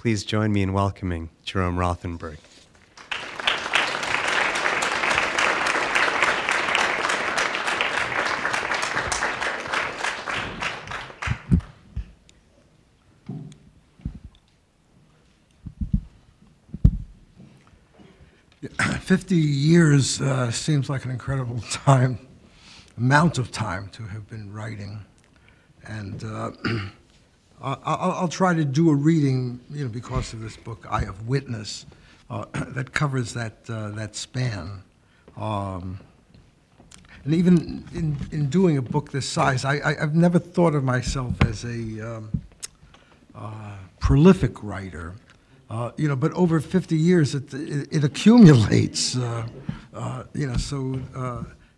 please join me in welcoming Jerome Rothenberg. Yeah, 50 years seems like an incredible amount of time to have been writing. And I'll try to do a reading, because of this book, Eye of Witness, that covers that span. And even in doing a book this size, I've never thought of myself as a prolific writer, but over 50 years, it accumulates, so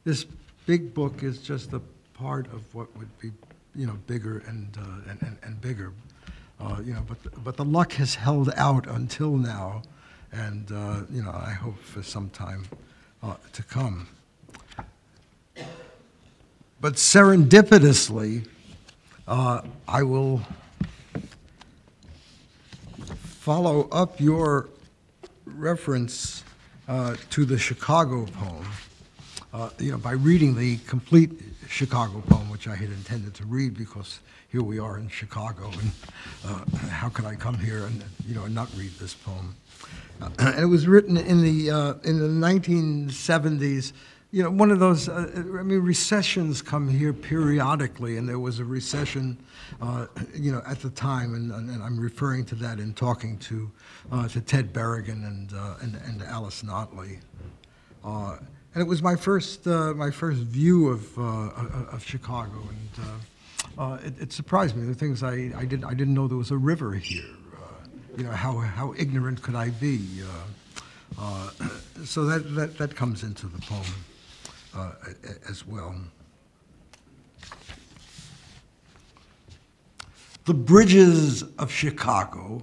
this big book is just a part of what would be bigger and bigger, but the luck has held out until now, and I hope for some time to come. But serendipitously, I will follow up your reference to the Chicago poem, by reading the complete Chicago poem, which I had intended to read because here we are in Chicago, and how could I come here and not read this poem? And it was written in the 1970s. One of those. Recessions come here periodically, and there was a recession, at the time, and I'm referring to that in talking to Ted Berrigan and Alice Notley. And it was my first view of Chicago, and it surprised me. The things I didn't know there was a river here. How ignorant could I be? So that comes into the poem as well. The bridges of Chicago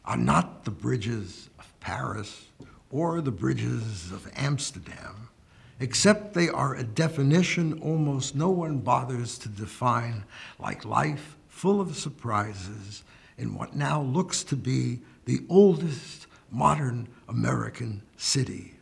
are not the bridges of Paris or the bridges of Amsterdam, except they are a definition almost no one bothers to define, like life full of surprises in what now looks to be the oldest modern American city.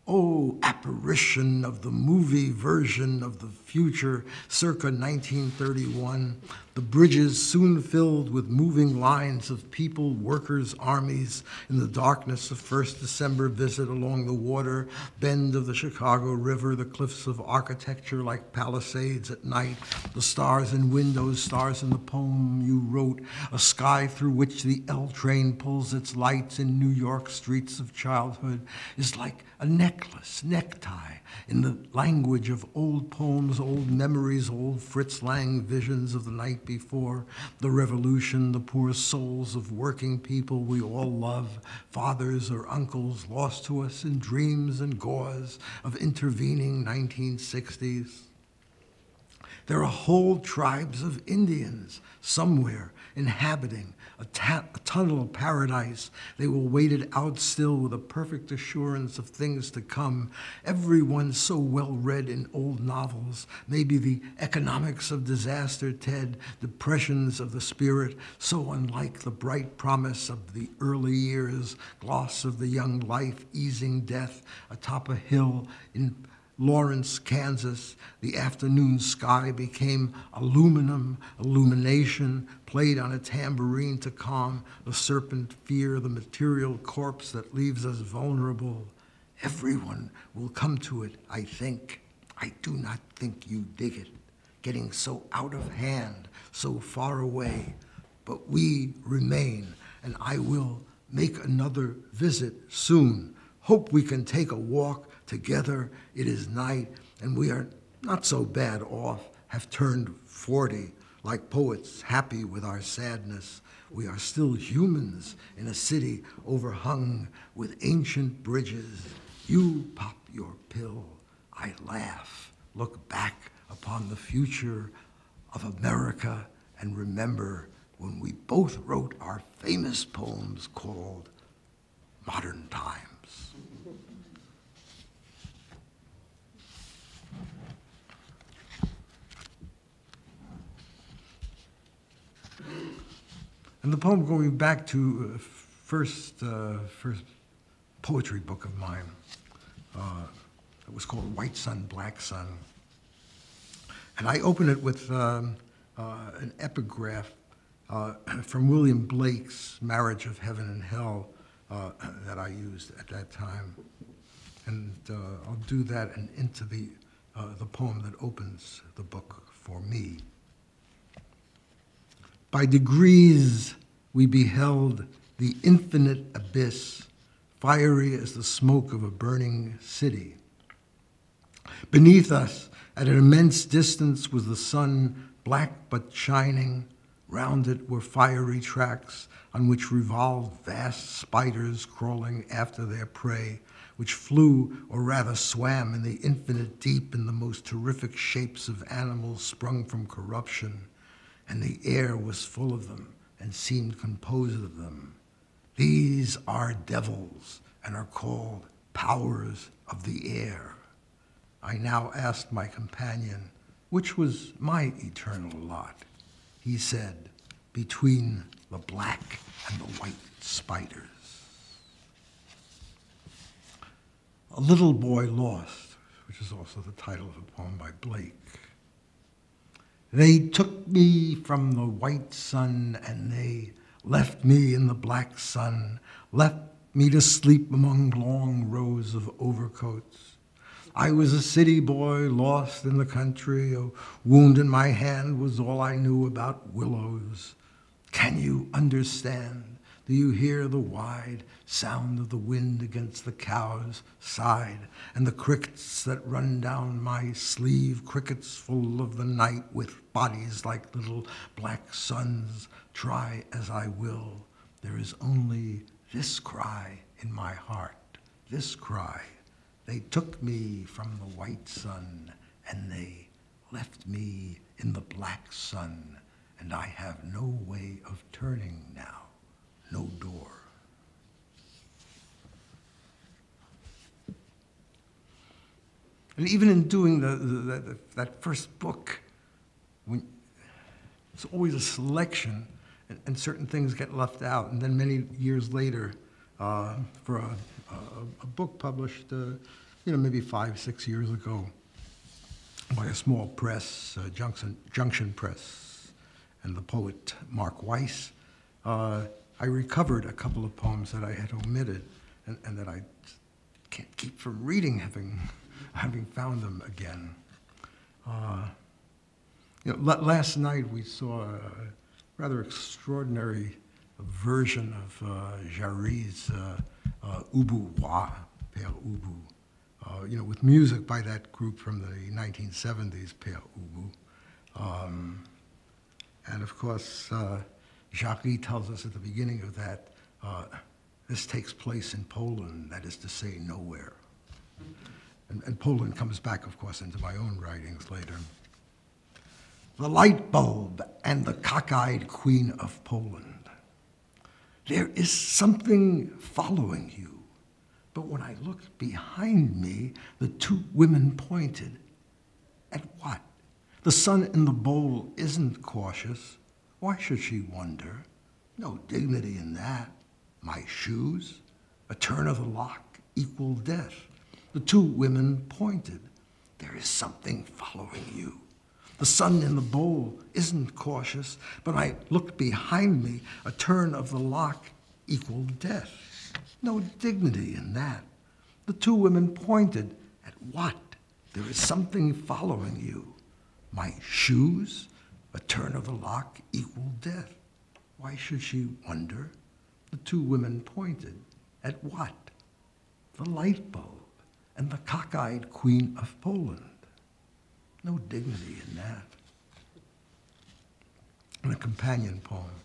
Oh, apparition of the movie version of the future circa 1931, the bridges soon filled with moving lines of people, workers, armies, in the darkness of first December visit along the water bend of the Chicago River, the cliffs of architecture like palisades at night, the stars in windows, stars in the poem you wrote, a sky through which the L train pulls its lights in New York streets of childhood is like a necktie, in the language of old poems, old memories, old Fritz Lang visions of the night before, the revolution, the poor souls of working people we all love, fathers or uncles lost to us in dreams and gauze of intervening 1960s. There are whole tribes of Indians somewhere inhabiting a tunnel of paradise. They will wait it out still with a perfect assurance of things to come. Everyone so well read in old novels, maybe the economics of disaster, Ted, depressions of the spirit, so unlike the bright promise of the early years, gloss of the young life, easing death atop a hill in Lawrence, Kansas. The afternoon sky became illumination, played on a tambourine to calm the serpent fear, the material corpse that leaves us vulnerable. Everyone will come to it, I think. I do not think you dig it, getting so out of hand, so far away. But we remain, and I will make another visit soon. Hope we can take a walk together. It is night, and we are not so bad off, have turned 40, like poets, happy with our sadness. We are still humans in a city overhung with ancient bridges. You pop your pill, I laugh, look back upon the future of America, and remember when we both wrote our famous poems called Modern Times. And the poem going back to first poetry book of mine. It was called White Sun, Black Sun. And I open it with an epigraph from William Blake's Marriage of Heaven and Hell that I used at that time. And I'll do that and into the poem that opens the book for me. By degrees we beheld the infinite abyss, fiery as the smoke of a burning city. Beneath us, at an immense distance, was the sun, black but shining. Round it were fiery tracks on which revolved vast spiders crawling after their prey, which flew, or rather swam, in the infinite deep in the most terrific shapes of animals sprung from corruption, and the air was full of them and seemed composed of them. These are devils and are called powers of the air. I now asked my companion, which was my eternal lot? He said, between the black and the white spiders. A Little Boy Lost, which is also the title of a poem by Blake. They took me from the white sun and they left me in the black sun, left me to sleep among long rows of overcoats. I was a city boy lost in the country. A wound in my hand was all I knew about willows. Can you understand? Do you hear the wide sound of the wind against the cow's side and the crickets that run down my sleeve, crickets full of the night with bodies like little black suns? Try as I will, there is only this cry in my heart, this cry. They took me from the white sun and they left me in the black sun, and I have no way of turning now, no door. And even in doing that first book, it's always a selection, and certain things get left out. And then many years later, for a book published, maybe 5-6 years ago, by a small press, Junction Press, and the poet Mark Weiss, I recovered a couple of poems that I had omitted and that I can't keep from reading, having found them again. Last night we saw a rather extraordinary version of Jarry's Ubu Wa, Pale Ubu, with music by that group from the 1970s, Pale Ubu. And of course, Jarry tells us at the beginning of that, this takes place in Poland, that is to say, nowhere. And Poland comes back, of course, into my own writings later. The light bulb and the cockeyed queen of Poland. There is something following you. But when I looked behind me, the two women pointed. At what? The sun in the bowl isn't cautious. Why should she wonder? No dignity in that. My shoes, a turn of the lock, equal death. The two women pointed. There is something following you. The sun in the bowl isn't cautious, but I looked behind me, a turn of the lock, equal death. No dignity in that. The two women pointed. At what? There is something following you. My shoes, a turn of the lock, equal death. Why should she wonder? The two women pointed. At what? The light bulb and the cockeyed queen of Poland. No dignity in that. And a companion poem.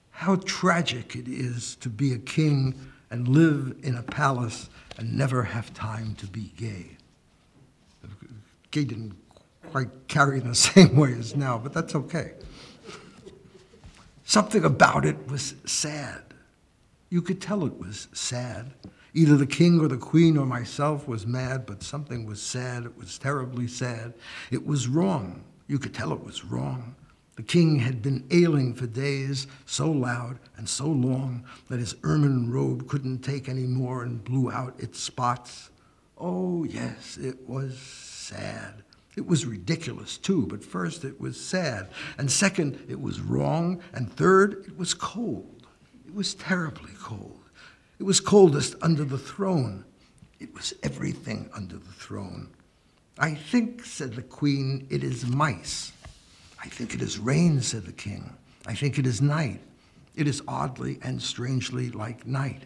How tragic it is to be a king and live in a palace and never have time to be gay. Gay didn't quite carry in the same way as now, but that's okay. Something about it was sad. You could tell it was sad. Either the king or the queen or myself was mad, but something was sad. It was terribly sad. It was wrong. You could tell it was wrong. The king had been ailing for days, so loud and so long that his ermine robe couldn't take any more and blew out its spots. Oh, yes, it was sad. It was ridiculous, too, but first it was sad, and second, it was wrong, and third, it was cold. It was terribly cold. It was coldest under the throne. It was everything under the throne. I think, said the queen, it is mice. I think it is rain, said the king. I think it is night. It is oddly and strangely like night.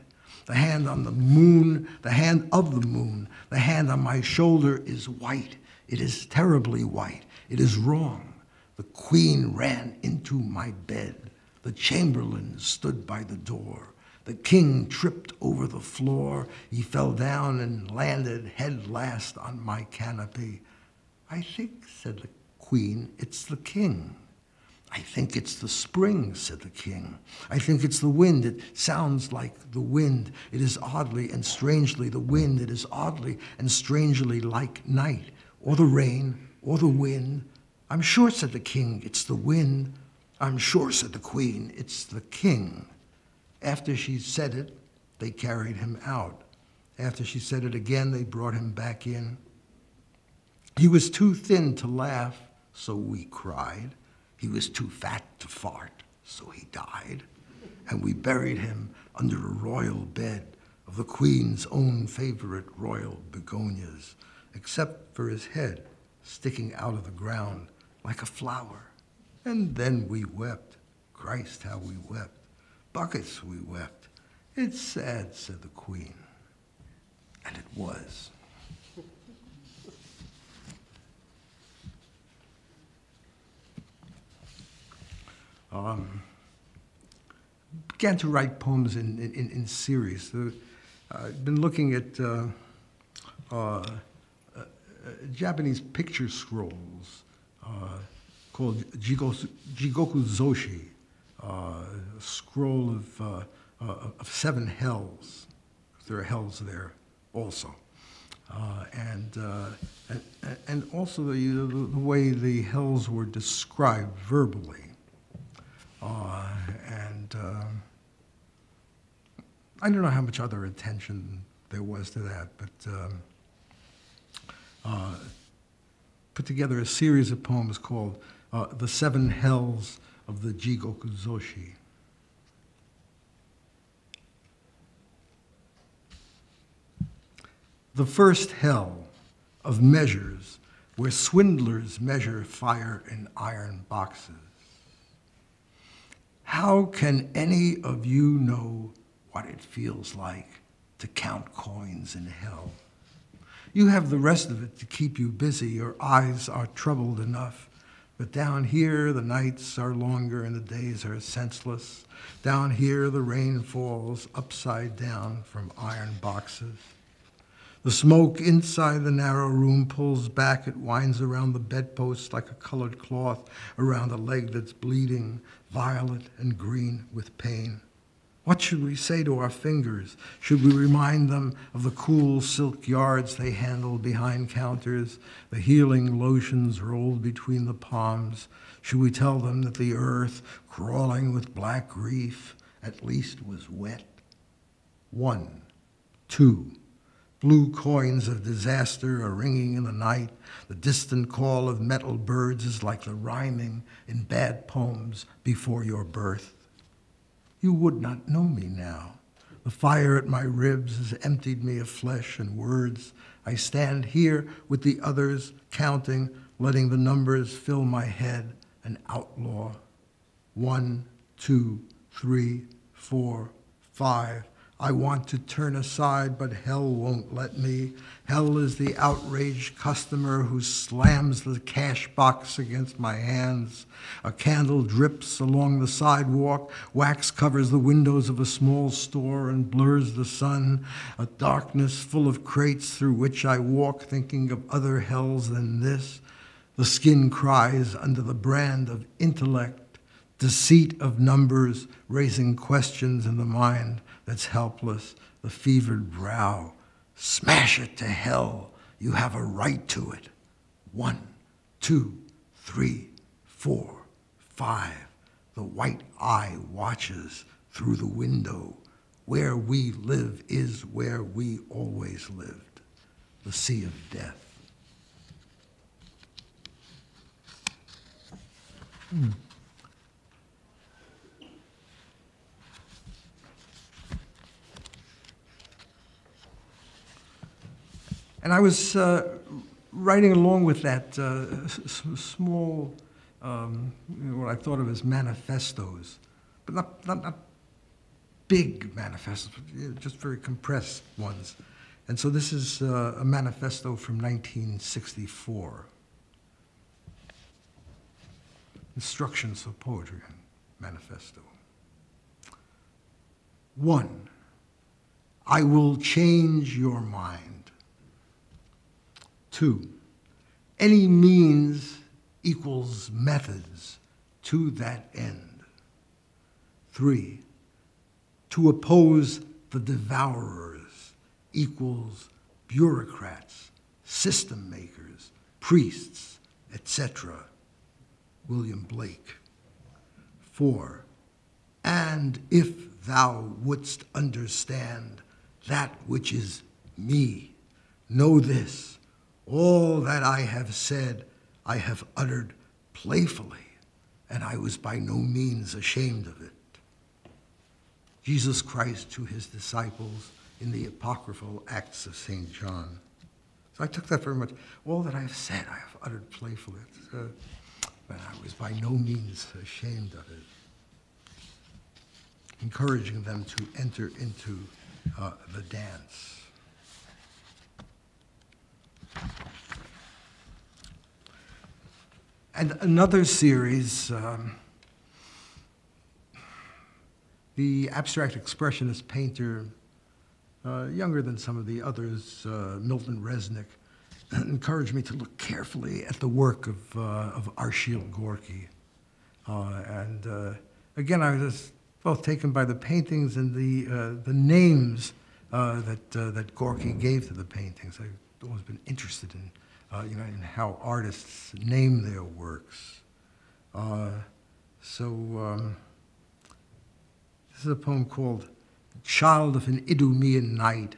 The hand on the moon, the hand of the moon, the hand on my shoulder is white. It is terribly white. It is wrong. The queen ran into my bed. The chamberlain stood by the door. The king tripped over the floor. He fell down and landed head last on my canopy. I think, said the queen, it's the king. I think it's the spring, said the king. I think it's the wind. It sounds like the wind. It is oddly and strangely the wind. It is oddly and strangely like night, or the rain, or the wind. I'm sure, said the king, it's the wind. I'm sure, said the queen, it's the king. After she said it, they carried him out. After she said it again, they brought him back in. He was too thin to laugh, so we cried. He was too fat to fart, so he died. And we buried him under a royal bed of the queen's own favorite royal begonias, except for his head sticking out of the ground like a flower. And then we wept. Christ, how we wept. Buckets we wept. It's sad, said the queen. And it was. Began to write poems in series. I've been looking at Japanese picture scrolls called Jigoku Zoshi, a scroll of 7 hells. There are hells there also. And also the way the hells were described verbally. I don't know how much other attention there was to that, but put together a series of poems called The 7 Hells of the Jigoku Zoshi. The first hell of measures, where swindlers measure fire in iron boxes. How can any of you know what it feels like to count coins in hell? You have the rest of it to keep you busy. Your eyes are troubled enough. But down here, the nights are longer and the days are senseless. Down here, the rain falls upside down from iron boxes. The smoke inside the narrow room pulls back. It winds around the bedpost like a colored cloth around a leg that's bleeding, violet and green with pain. What should we say to our fingers? Should we remind them of the cool silk yards they handle behind counters, the healing lotions rolled between the palms? Should we tell them that the earth, crawling with black reef, at least was wet? 1, 2. Blue coins of disaster are ringing in the night. The distant call of metal birds is like the rhyming in bad poems before your birth. You would not know me now. The fire at my ribs has emptied me of flesh and words. I stand here with the others, counting, letting the numbers fill my head, an outlaw. 1, 2, 3, 4, 5. I want to turn aside, but hell won't let me. Hell is the outraged customer who slams the cash box against my hands. A candle drips along the sidewalk. Wax covers the windows of a small store and blurs the sun. A darkness full of crates through which I walk, thinking of other hells than this. The skin cries under the brand of intellect, deceit of numbers, raising questions in the mind that's helpless, the fevered brow. Smash it to hell. You have a right to it. 1, 2, 3, 4, 5, the white eye watches through the window. Where we live is where we always lived, the sea of death. And I was writing along with that small, what I thought of as manifestos, but not big manifestos, but just very compressed ones. And so this is a manifesto from 1964. Instructions for Poetry Manifesto. 1, I will change your mind. 2, any means equals methods to that end. 3, to oppose the devourers equals bureaucrats, system makers, priests, etc. William Blake. 4, and if thou wouldst understand that which is me, know this, all that I have said I have uttered playfully, and I was by no means ashamed of it. Jesus Christ to his disciples in the apocryphal Acts of St. John. So I took that very much. All that I have said I have uttered playfully. But I was by no means ashamed of it. Encouraging them to enter into the dance. And another series, the abstract expressionist painter, younger than some of the others, Milton Resnick, encouraged me to look carefully at the work of Arshile Gorky. Again, I was both taken by the paintings and the names that Gorky gave to the paintings. I've always been interested in, in how artists name their works. This is a poem called Child of an Idumean Night.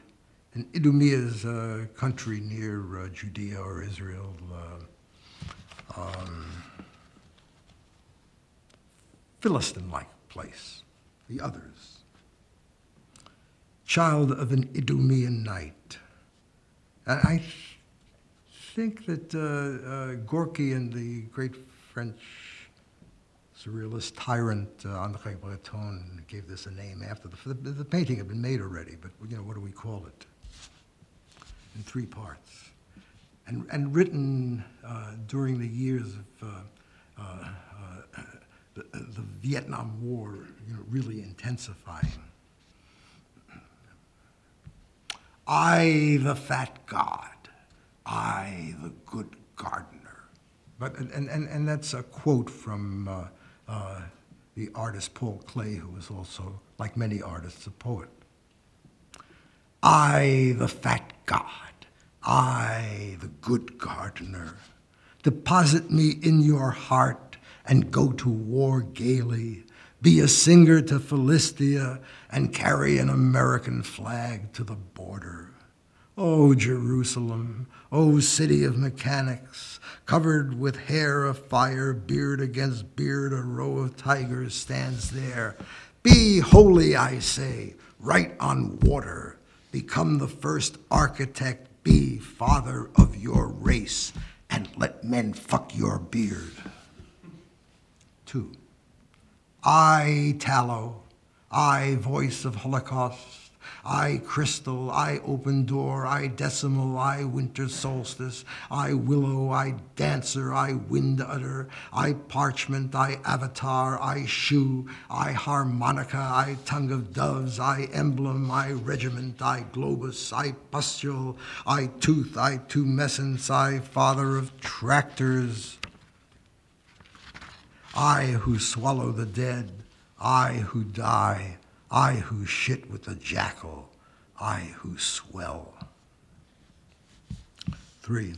And Idumea is a country near Judea or Israel, Philistine-like place, the others. Child of an Idumean night. And I think that Gorky and the great French surrealist tyrant André Breton gave this a name after the painting had been made already, but what do we call it? In 3 parts, and written during the years of the Vietnam War, really intensifying. I, the fat god, I, the good gardener. But and that's a quote from the artist Paul Klee, who was also, like many artists, a poet. I, the fat god, I, the good gardener, deposit me in your heart and go to war gaily, be a singer to Philistia and carry an American flag to the border. O Jerusalem, O city of mechanics, covered with hair of fire, beard against beard, a row of tigers stands there. Be holy, I say, write on water, become the first architect, be father of your race, and let men fuck your beard. 2. I, tallow, I, voice of Holocaust, I, crystal, I, open door, I, decimal, I, winter solstice, I, willow, I, dancer, I, wind udder, I, parchment, I, avatar, I, shoe, I, harmonica, I, tongue of doves, I, emblem, I, regiment, I, globus, I, pustule, I, tooth, I, tumescence, I, father of tractors, I, who swallow the dead, I, who die, I who shit with the jackal, I who swell. 3.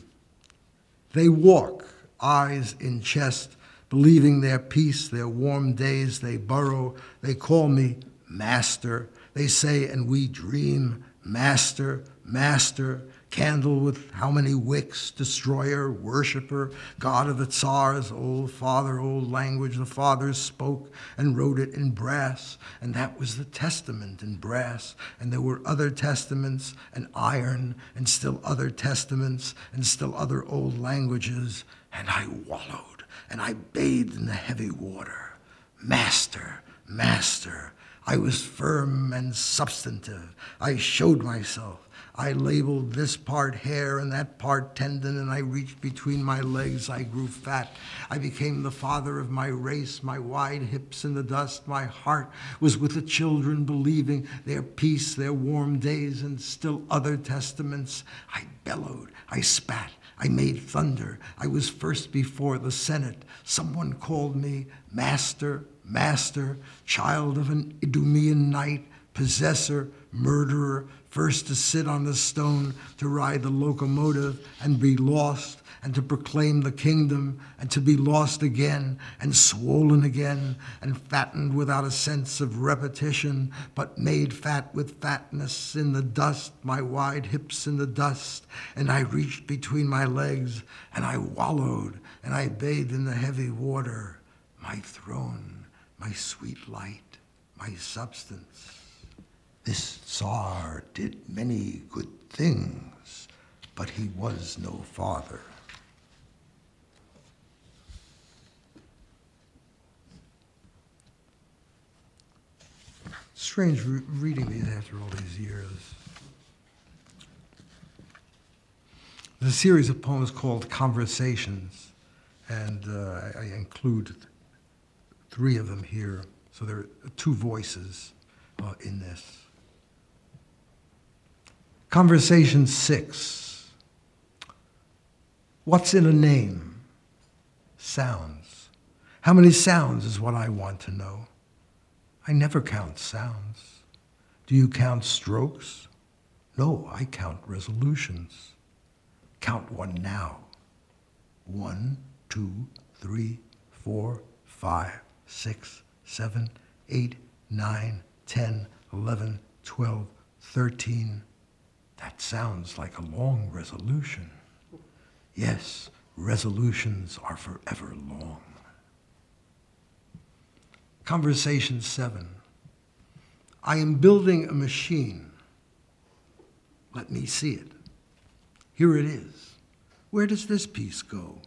They walk, eyes in chest, believing their peace, their warm days they burrow. They call me master. They say, and we dream, master, master, candle with how many wicks, destroyer, worshiper, God of the Tsars, old father, old language, the fathers spoke and wrote it in brass, and that was the testament in brass, and there were other testaments and iron, and still other testaments, and still other old languages, and I wallowed, and I bathed in the heavy water. Master, master, I was firm and substantive. I showed myself. I labeled this part hair and that part tendon, and I reached between my legs. I grew fat. I became the father of my race, my wide hips in the dust. My heart was with the children, believing their peace, their warm days, and still other testaments. I bellowed. I spat. I made thunder. I was first before the Senate. Someone called me master, master, child of an Idumean night, possessor, murderer, first to sit on the stone, to ride the locomotive and be lost, and to proclaim the kingdom, and to be lost again, and swollen again, and fattened without a sense of repetition, but made fat with fatness in the dust, my wide hips in the dust, and I reached between my legs, and I wallowed, and I bathed in the heavy water, my throne, my sweet light, my substance. This Tsar did many good things, but he was no father. Strange reading these after all these years. There's a series of poems called Conversations, and I include 3 of them here. So there are 2 voices in this. Conversation 6. What's in a name? Sounds. How many sounds is what I want to know. I never count sounds. Do you count strokes? No, I count resolutions. Count one now. 1, 2, 3, 4, 5, 6, 7, 8, 9, 10, 11, 12, 13. That sounds like a long resolution. Yes, resolutions are forever long. Conversation 7. I am building a machine. Let me see it. Here it is. Where does this piece go?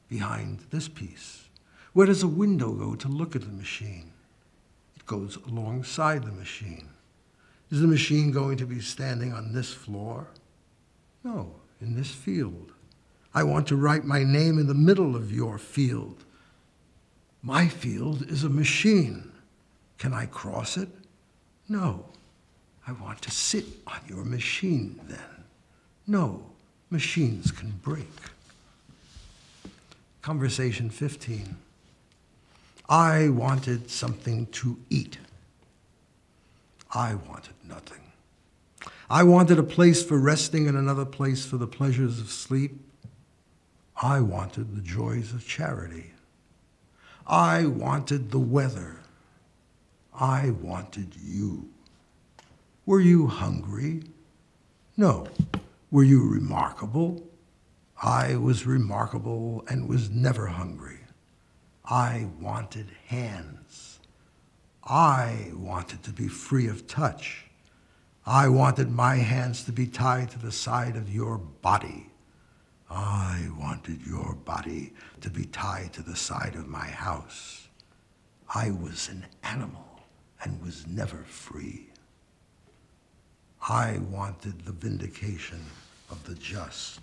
Behind this piece. Where does a window go to look at the machine? It goes alongside the machine. Is the machine going to be standing on this floor? No, in this field. I want to write my name in the middle of your field. My field is a machine. Can I cross it? No. I want to sit on your machine then. No, machines can break. Conversation 15. I wanted something to eat. I wanted nothing. I wanted a place for resting and another place for the pleasures of sleep. I wanted the joys of charity. I wanted the weather. I wanted you. Were you hungry? No. Were you remarkable? I was remarkable and was never hungry. I wanted hands. I wanted to be free of touch. I wanted my hands to be tied to the side of your body. I wanted your body to be tied to the side of my house. I was an animal and was never free. I wanted the vindication of the just.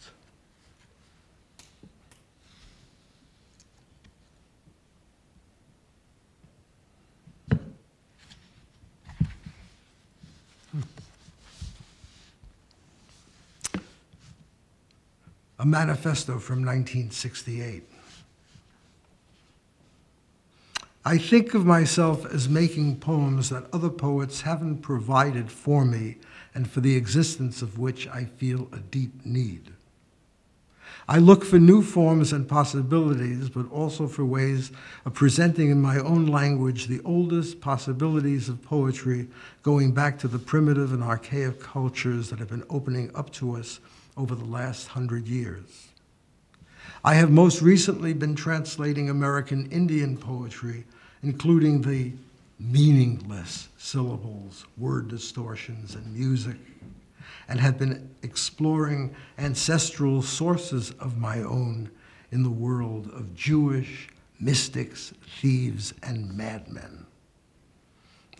A manifesto from 1968. I think of myself as making poems that other poets haven't provided for me and for the existence of which I feel a deep need. I look for new forms and possibilities, but also for ways of presenting in my own language the oldest possibilities of poetry, going back to the primitive and archaic cultures that have been opening up to us over the last 100 years. I have most recently been translating American Indian poetry, including the meaningless syllables, word distortions, and music, and have been exploring ancestral sources of my own in the world of Jewish mystics, thieves, and madmen.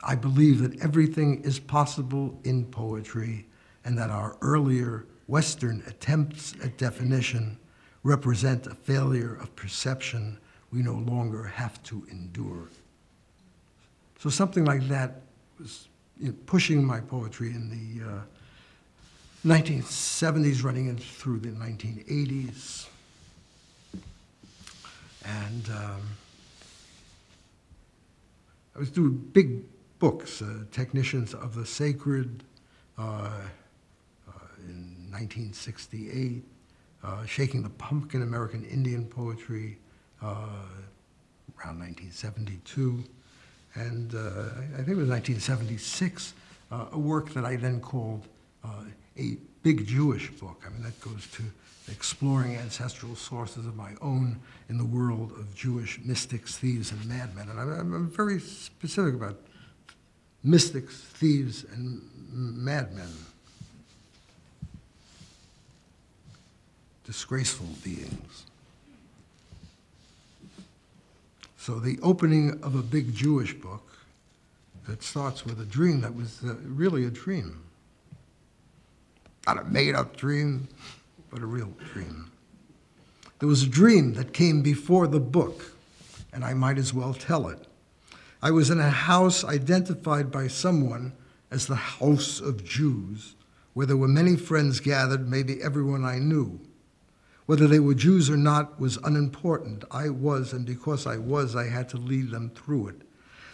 I believe that everything is possible in poetry, and that our earlier Western attempts at definition represent a failure of perception we no longer have to endure. So something like that was pushing my poetry in the 1970s, running in through the 1980s. And I was doing big books, Technicians of the Sacred in 1968, Shaking the Pumpkin, American Indian Poetry, around 1972. And I think it was 1976, a work that I then called a big Jewish book. I mean, that goes to exploring ancestral sources of my own in the world of Jewish mystics, thieves, and madmen. And I'm very specific about mystics, thieves, and madmen. Disgraceful beings. So the opening of a big Jewish book that starts with a dream that was really a dream. Not a made-up dream, but a real dream. There was a dream that came before the book, and I might as well tell it. I was in a house identified by someone as the House of Jews, where there were many friends gathered, maybe everyone I knew. Whether they were Jews or not was unimportant. I was, and because I was, I had to lead them through it.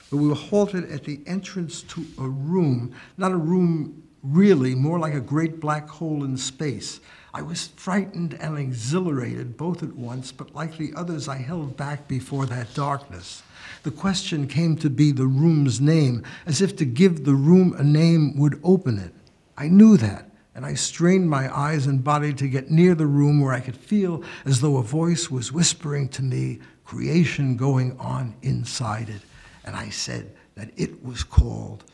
But we were halted at the entrance to a room, not a room really, more like a great black hole in space. I was frightened and exhilarated both at once, but like the others, I held back before that darkness. The question came to be the room's name, as if to give the room a name would open it. I knew that, and I strained my eyes and body to get near the room where I could feel as though a voice was whispering to me creation going on inside it. And I said that it was called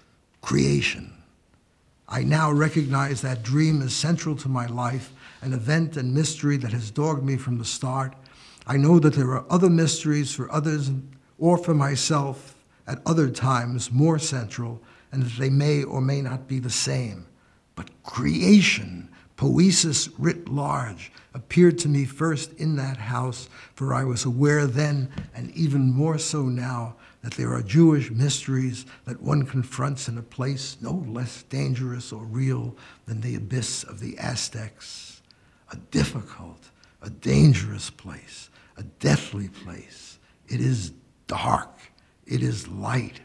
creation. I now recognize that dream as central to my life, an event and mystery that has dogged me from the start. I know that there are other mysteries for others or for myself at other times more central, and that they may or may not be the same. But creation, poesis writ large, appeared to me first in that house, for I was aware then, and even more so now, that there are Jewish mysteries that one confronts in a place no less dangerous or real than the abyss of the Aztecs. A difficult, a dangerous place, a deathly place. It is dark, it is light.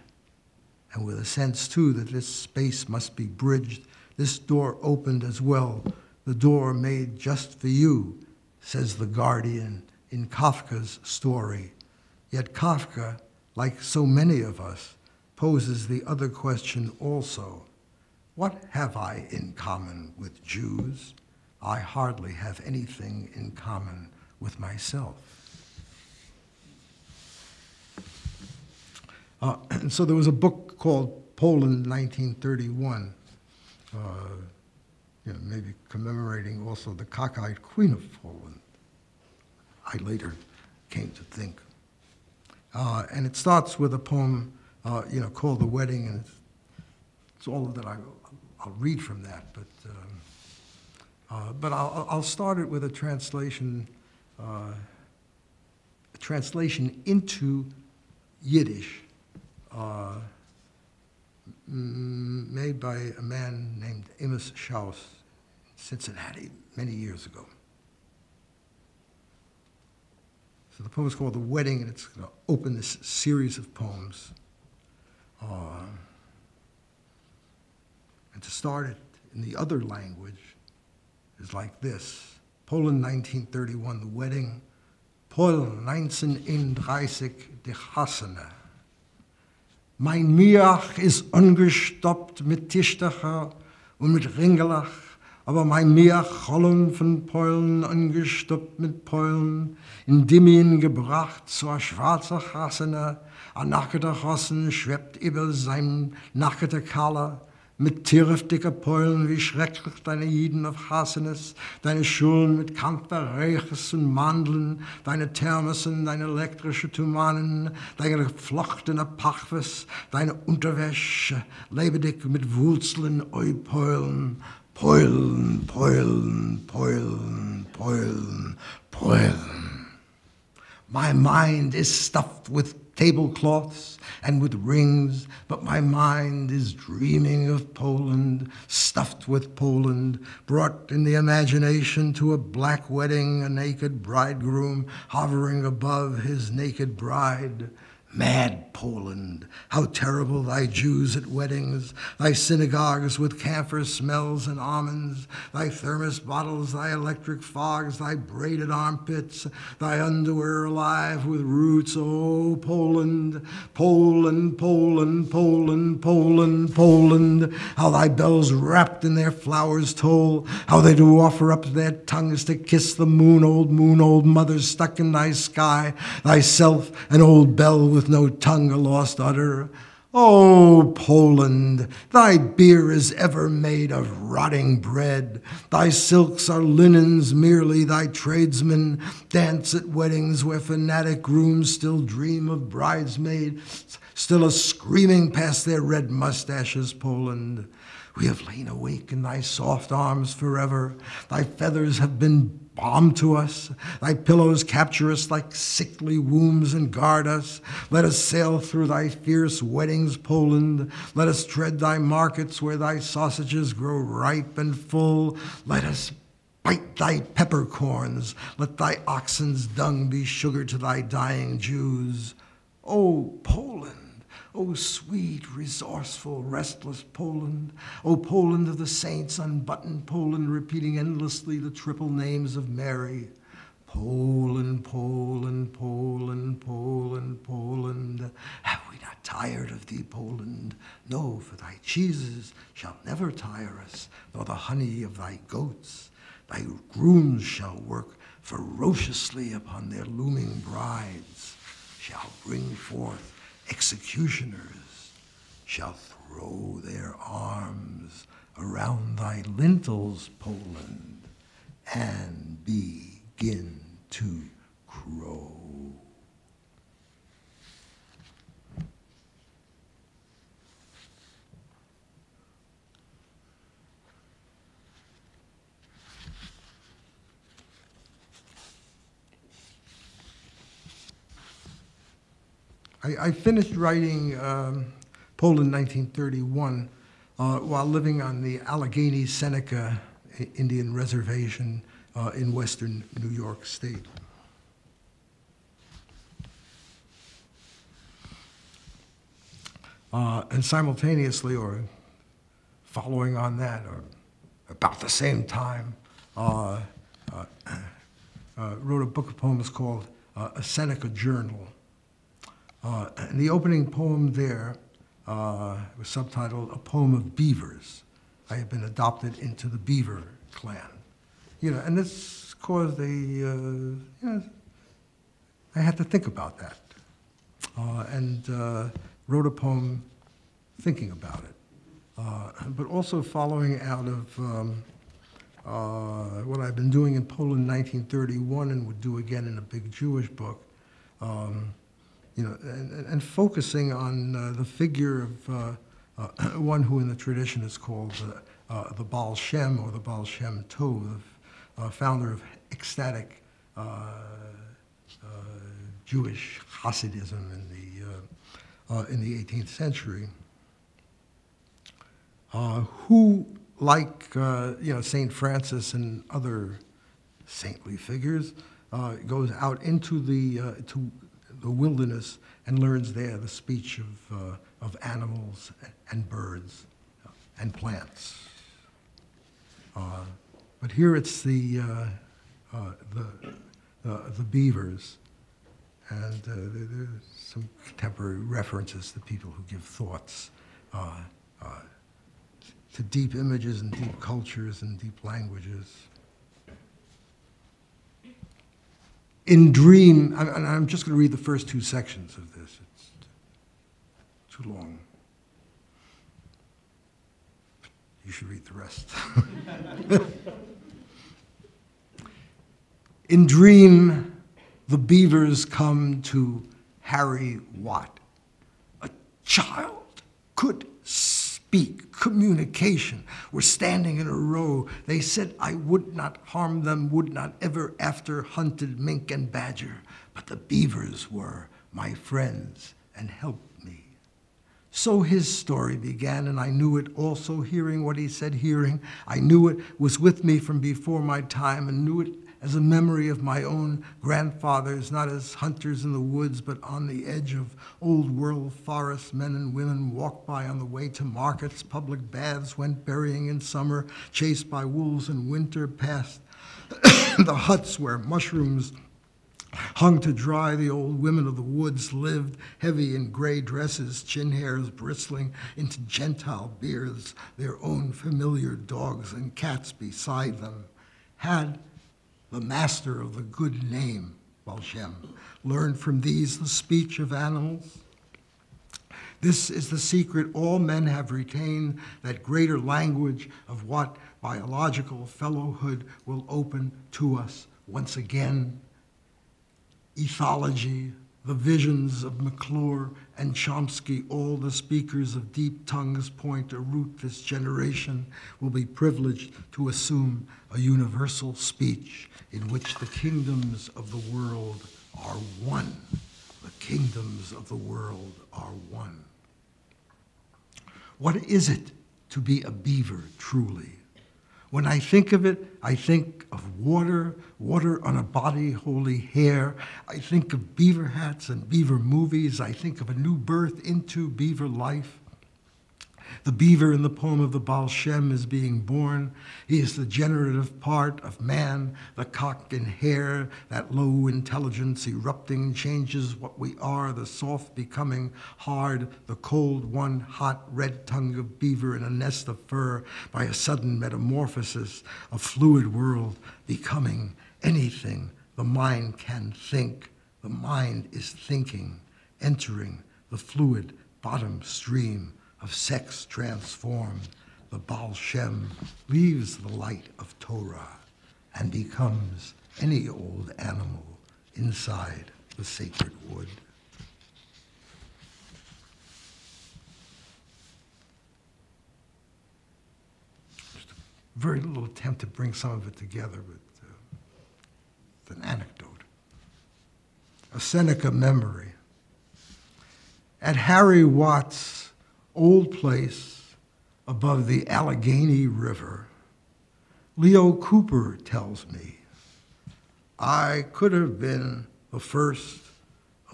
And with a sense, too, that this space must be bridged, this door opened as well, the door made just for you, says the guardian in Kafka's story. Yet Kafka, like so many of us, poses the other question also. What have I in common with Jews? I hardly have anything in common with myself. And so there was a book called Poland 1931, maybe commemorating also the cockeyed Queen of Poland, I later came to think. And it starts with a poem, called The Wedding, and it's all that I'll read from that. But I'll start it with a translation into Yiddish, made by a man named Amos Schaus in Cincinnati many years ago. So the poem is called The Wedding, and it's going to open this series of poems. And to start it in the other language is like this. Poland 1931, The Wedding. Polen 1931, De Hassene. Mein Miach ist ungestoppt mit Tischdacher und mit Ringelach, aber mein Miach Hollen von Polen ungestoppt mit Polen, in Dimmien gebracht zur schwarzer Hassene, ein nacketer Hossen schwebt über seinem nacketen Kaller, mit tierfdicker Polen, wie schrecklich deine Jiden auf Hassenes, deine Schulen mit Kampferreiches und Mandeln, deine Thermosen, deine elektrische Tumanen, deine geflochtene Pachwes, deine Unterwäsche, lebendig mit Wurzeln, oi Polen, Polen, Polen, Polen, Polen, Polen. My mind is stuffed with tablecloths and with rings, but my mind is dreaming of Poland, stuffed with Poland, brought in the imagination to a black wedding, a naked bridegroom hovering above his naked bride. Mad Poland, how terrible thy Jews at weddings, thy synagogues with camphor smells and almonds, thy thermos bottles, thy electric fogs, thy braided armpits, thy underwear alive with roots. Oh, Poland, Poland, Poland, Poland, Poland, Poland, how thy bells wrapped in their flowers toll, how they do offer up their tongues to kiss the moon, old mother stuck in thy sky, thyself an old bell with no tongue, a lost udder. Oh, Poland, thy beer is ever made of rotting bread. Thy silks are linens merely, thy tradesmen dance at weddings where fanatic grooms still dream of bridesmaids, still a screaming past their red mustaches, Poland. We have lain awake in thy soft arms forever. Thy feathers have been balm to us. Thy pillows capture us like sickly wombs and guard us. Let us sail through thy fierce weddings, Poland. Let us tread thy markets where thy sausages grow ripe and full. Let us bite thy peppercorns. Let thy oxen's dung be sugar to thy dying Jews. O Poland! O sweet, resourceful, restless Poland, O Poland of the saints, unbuttoned Poland, repeating endlessly the triple names of Mary. Poland, Poland, Poland, Poland, Poland. Have we not tired of thee, Poland? No, for thy cheeses shall never tire us, nor the honey of thy goats. Thy grooms shall work ferociously upon their looming brides, shall bring forth executioners, shall throw their arms around thy lintels, Poland, and begin to crow. I finished writing Poland 1931 while living on the Allegheny Seneca Indian Reservation in western New York State. And simultaneously, or following on that, or about the same time, wrote a book of poems called A Seneca Journal. And the opening poem there was subtitled A Poem of Beavers. I had been adopted into the beaver clan. And this caused I had to think about that. And wrote a poem thinking about it. But also following out of what I've been doing in Poland 1931 and would do again in a big Jewish book, and focusing on the figure of one who in the tradition is called the Baal Shem or the Baal Shem Tov, founder of ecstatic Jewish Hasidism in the 18th century, who, like Saint Francis and other saintly figures, goes out into the wilderness and learns there the speech of animals and birds and plants. But here it's the the beavers. And there's some contemporary references to people who give thoughts to deep images and deep cultures and deep languages. In Dream, and I'm just going to read the first two sections of this. It's too long. You should read the rest. In Dream, the beavers come to Harry Watt. A child could speak, communication. We're standing in a row. They said I would not harm them, would not ever after hunted mink and badger, but the beavers were my friends and helped me. So his story began, and I knew it also, hearing what he said, hearing. I knew it was with me from before my time, and knew it as a memory of my own grandfathers, not as hunters in the woods, but on the edge of old world forests. Men and women walked by on the way to markets, public baths, went berrying in summer, chased by wolves in winter, past the huts where mushrooms hung to dry. The old women of the woods lived, heavy in gray dresses, chin hairs bristling into Gentile beards, their own familiar dogs and cats beside them. Had the master of the good name, Balshem, learned from these the speech of animals? This is the secret all men have retained, that greater language of what biological fellowhood will open to us once again. Ethology, the visions of McClure and Chomsky, all the speakers of deep tongues point a root this generation will be privileged to assume a universal speech in which the kingdoms of the world are one. The kingdoms of the world are one. What is it to be a beaver, truly? When I think of it, I think of water, water on a body, holy hair. I think of beaver hats and beaver movies. I think of a new birth into beaver life. The beaver in the poem of the Baal Shem is being born. He is the generative part of man, the cock and hare, that low intelligence erupting changes what we are, the soft becoming hard, the cold one hot red tongue of beaver in a nest of fur by a sudden metamorphosis, a fluid world becoming anything the mind can think. The mind is thinking, entering the fluid bottom stream of sex transformed. The Baal Shem leaves the light of Torah and becomes any old animal inside the sacred wood. Just a very little attempt to bring some of it together, but it's an anecdote. A Seneca memory. At Harry Watt's old place above the Allegheny River, Leo Cooper tells me, I could have been the first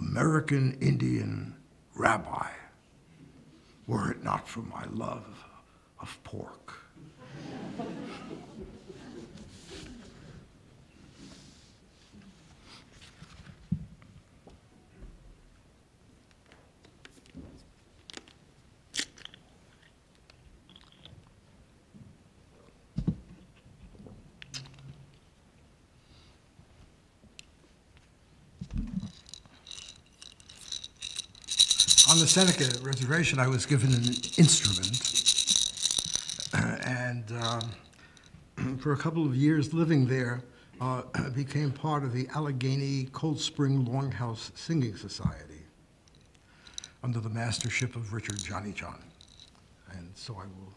American Indian rabbi were it not for my love of pork. On the Seneca Reservation, I was given an instrument, and for a couple of years living there, I became part of the Allegheny Cold Spring Longhouse Singing Society under the mastership of Richard Johnny John. And so I will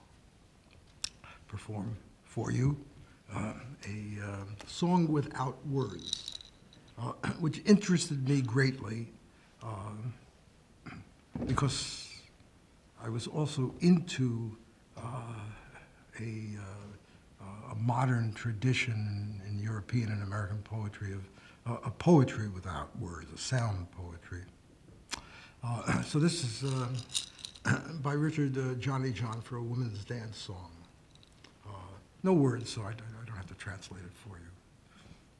perform for you a song without words, which interested me greatly because I was also into a modern tradition in European and American poetry of a poetry without words, a sound poetry. So this is by Richard Johnny John for a women's dance song. No words, so I don't have to translate it for you.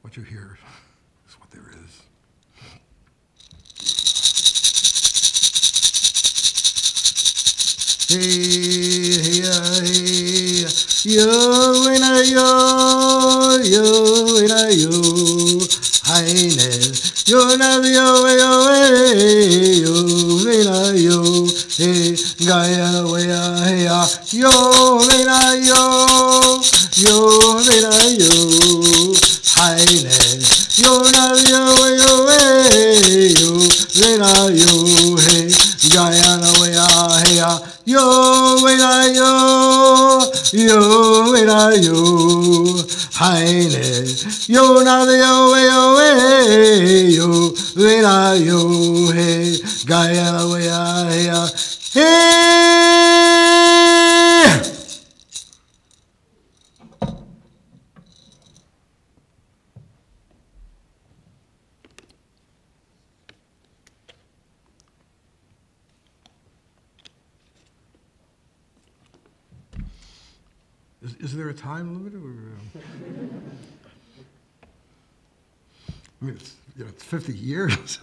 what you hear is what there is. Hey, yo, in a yo, in a yo, highness, yo, na yo, in a yo, hey, Gaia, hey, yo, in a yo, highness, yo, na yo, in a yo, hey, Gaia, hey, yo, in a yo, highness, yo, na yo, in a yo, hey, Gaia, hey. Is there a time limit? Or, I mean, it's 50 years.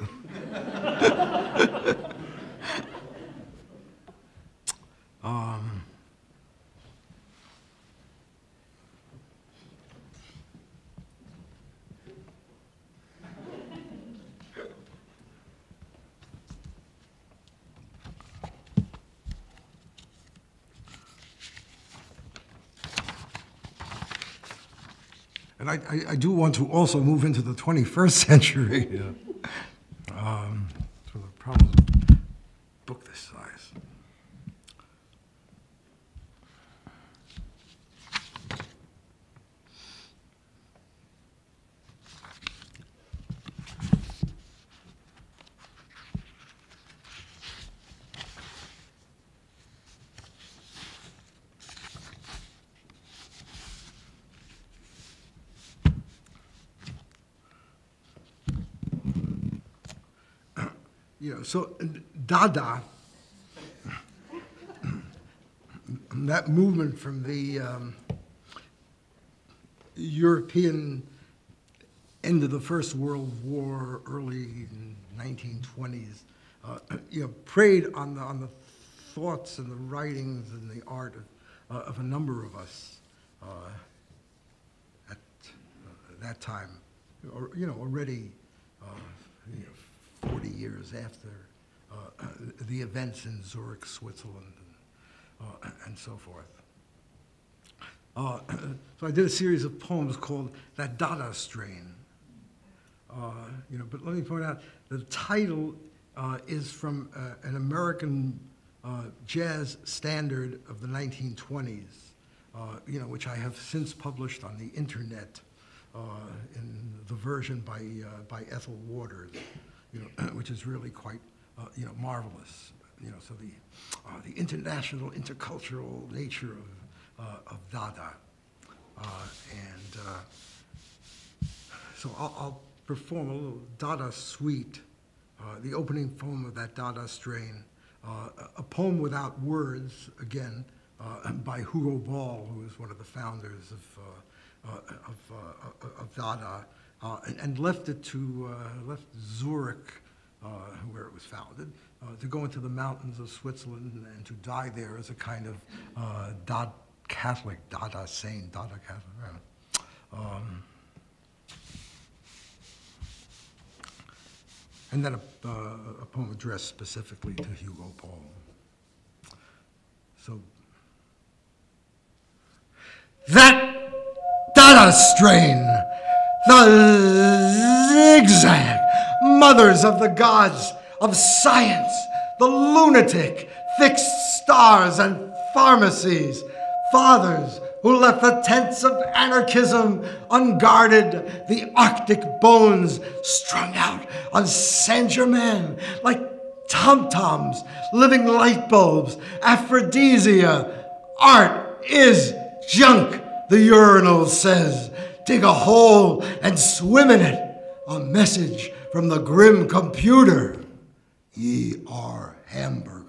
And I do want to also move into the 21st century. Yeah. So the problem is a book this size. So Dada, that movement from the European end of the First World War, early 1920s, preyed on the thoughts and the writings and the art of a number of us at that time, already 40 years after the events in Zurich, Switzerland, and so forth. So I did a series of poems called That Dada Strain. But let me point out, the title is from an American jazz standard of the 1920s, which I have since published on the internet in the version by Ethel Waters. Which is really quite, marvelous. So the international, intercultural nature of Dada, so I'll perform a little Dada suite, the opening poem of that Dada strain, a poem without words, again, by Hugo Ball, who is one of the founders of Dada. And left it to Zurich, where it was founded, to go into the mountains of Switzerland and to die there as a kind of Catholic, Dada saint, Dada Catholic. And then a poem addressed specifically to Hugo Ball. So that Dada strain. The zigzag mothers of the gods of science, the lunatic, fixed stars and pharmacies, fathers who left the tents of anarchism unguarded, the Arctic bones strung out on Saint-Germain like tom-toms, living light bulbs, aphrodisia. Art is junk, the urinal says. Dig a hole and swim in it. A message from the grim computer. Ye are hamburgers.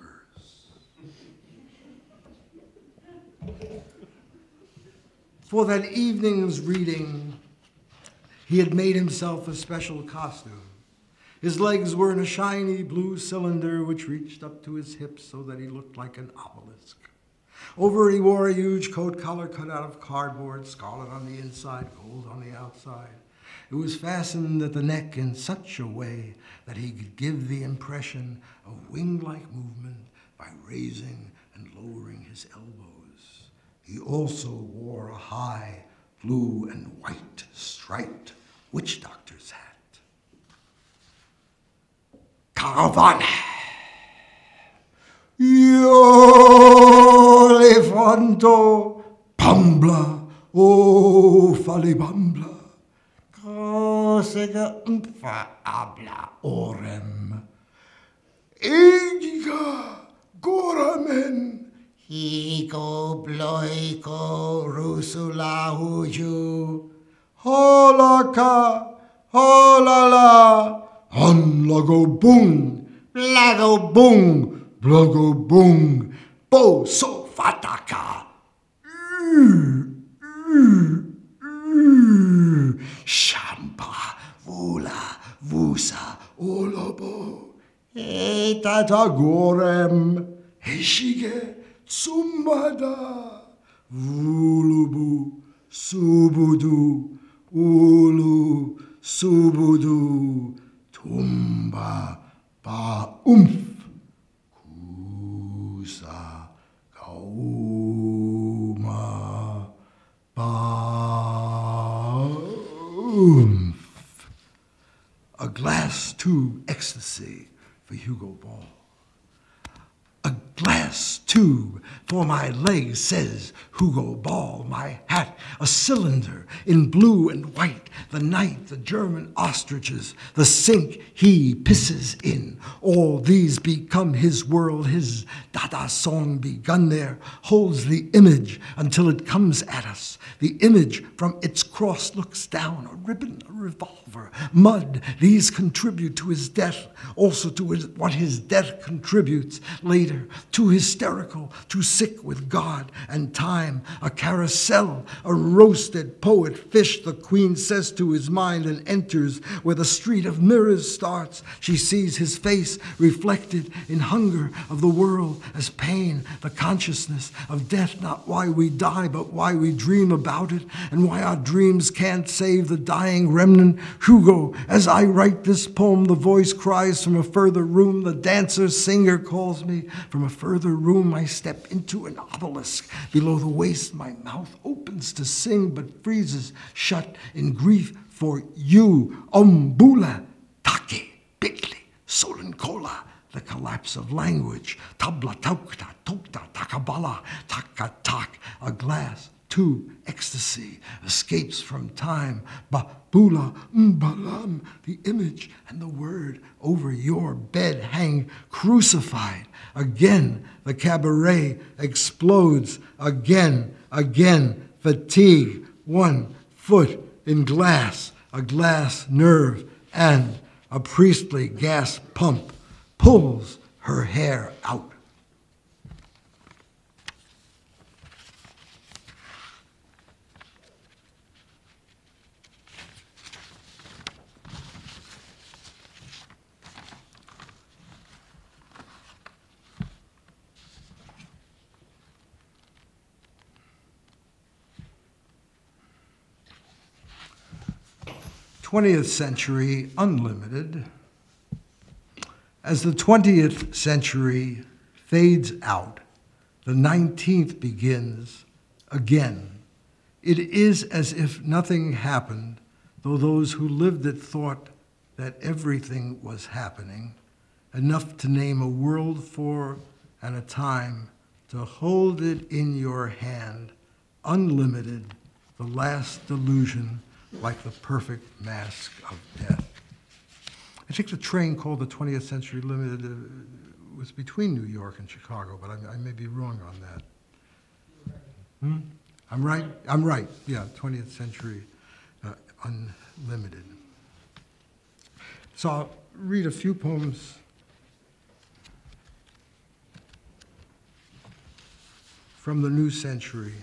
For that evening's reading, He had made himself a special costume. His legs were in a shiny blue cylinder which reached up to his hips so that he looked like an obelisk. Over it he wore a huge coat collar cut out of cardboard, scarlet on the inside, gold on the outside. It was fastened at the neck in such a way that he could give the impression of wing-like movement by raising and lowering his elbows. He also wore a high blue and white striped witch doctor's hat. Caravane. Yo levanto pambla, o falibambla. Sega umfa habla orem. Egiga goramen. Hiko bloiko rusula huju. Holaka holala. Lago bung. Blago bung. Blago bung. Bo so fataka. Shamba, vula, vusa, olobo. Tata gorem, heshige, sumbada. Vulubu, subudu, ulu, subudu. Tumba, ba, kusa, kauma, ba. A glass tube ecstasy for Hugo Ball. A glass tube for my legs, says Hugo Ball. My hat, a cylinder in blue and white. The night, the German ostriches, the sink he pisses in. All these become his world. His Dada song begun there holds the image until it comes at us. The image from its cross looks down, a ribbon, a revolver, mud. These contribute to his death, also to what his death contributes later, too hysterical, too sick with God and time, a carousel, a roasted poet fish, the queen says to his mind, and enters where the street of mirrors starts. She sees his face reflected in hunger of the world as pain, the consciousness of death, not why we die, but why we dream about it, and why our dreams can't save the dying remnant. Hugo, as I write this poem, the voice cries from a further room. The dancer singer calls me from a further room. I step into an obelisk below the waist. My mouth opens to sing, but freezes shut in grief for you. Ombula, take, bigli, solenkola. The collapse of language. Tabla, taukta, tokta, takabala, takatak. A glass tube ecstasy escapes from time. Babula, mbalam. The image and the word over your bed hang crucified. Again, the cabaret explodes. Again, fatigue. 1 foot in glass, a glass nerve, and a priestly gas pump pulls her hair out. '20th century unlimited. As the 20th century fades out, the 19th begins again. It is as if nothing happened, though those who lived it thought that everything was happening, enough to name a world for and a time, to hold it in your hand, unlimited, the last delusion, like the perfect mask of death. I think the train called the 20th Century Limited was between New York and Chicago, but I may be wrong on that. I'm right? I'm right, yeah, 20th Century Unlimited. So I'll read a few poems from the new century.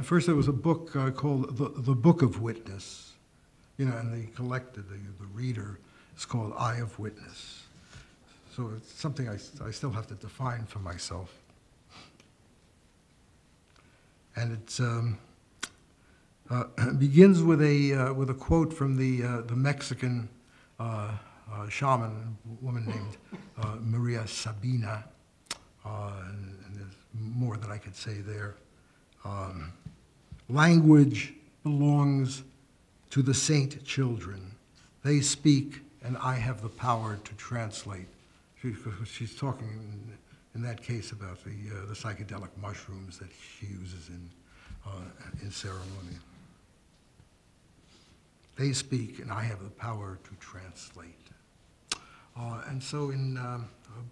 First there was a book called the Book of Witness, you know, and they collected, the reader is called Eye of Witness. So it's something I still have to define for myself. And it's begins with a quote from the Mexican shaman, woman named Maria Sabina, and there's more that I could say there. Language belongs to the saint children. They speak, and I have the power to translate. She's talking in that case about the psychedelic mushrooms that she uses in ceremony. They speak, and I have the power to translate. And so in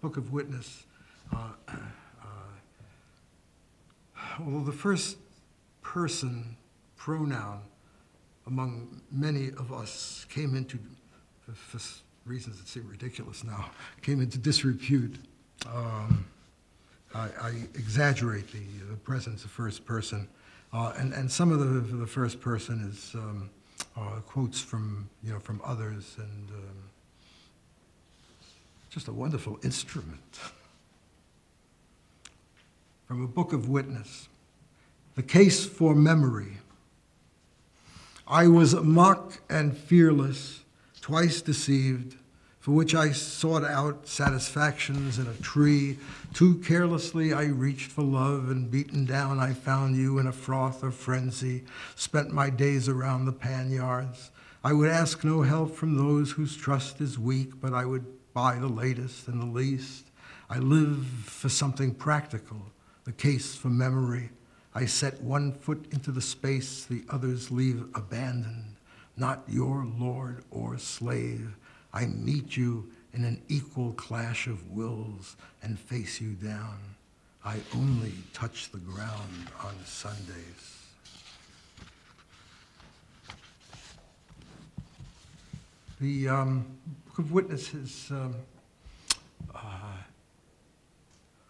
Book of Witness, although the first person pronoun among many of us came into, for reasons that seem ridiculous now, came into disrepute, I exaggerate the presence of first person. And some of the first person is quotes from, from others, and just a wonderful instrument. From a Book of Witness, the case for memory. I was mock and fearless, twice deceived, for which I sought out satisfactions in a tree. Too carelessly I reached for love, and beaten down I found you in a froth of frenzy. Spent my days around the pan yards. I would ask no help from those whose trust is weak, but I would buy the latest and the least. I live for something practical, the case for memory. I set one foot into the space the others leave abandoned. Not your lord or slave. I meet you in an equal clash of wills and face you down. I only touch the ground on Sundays. The Book of Witness is a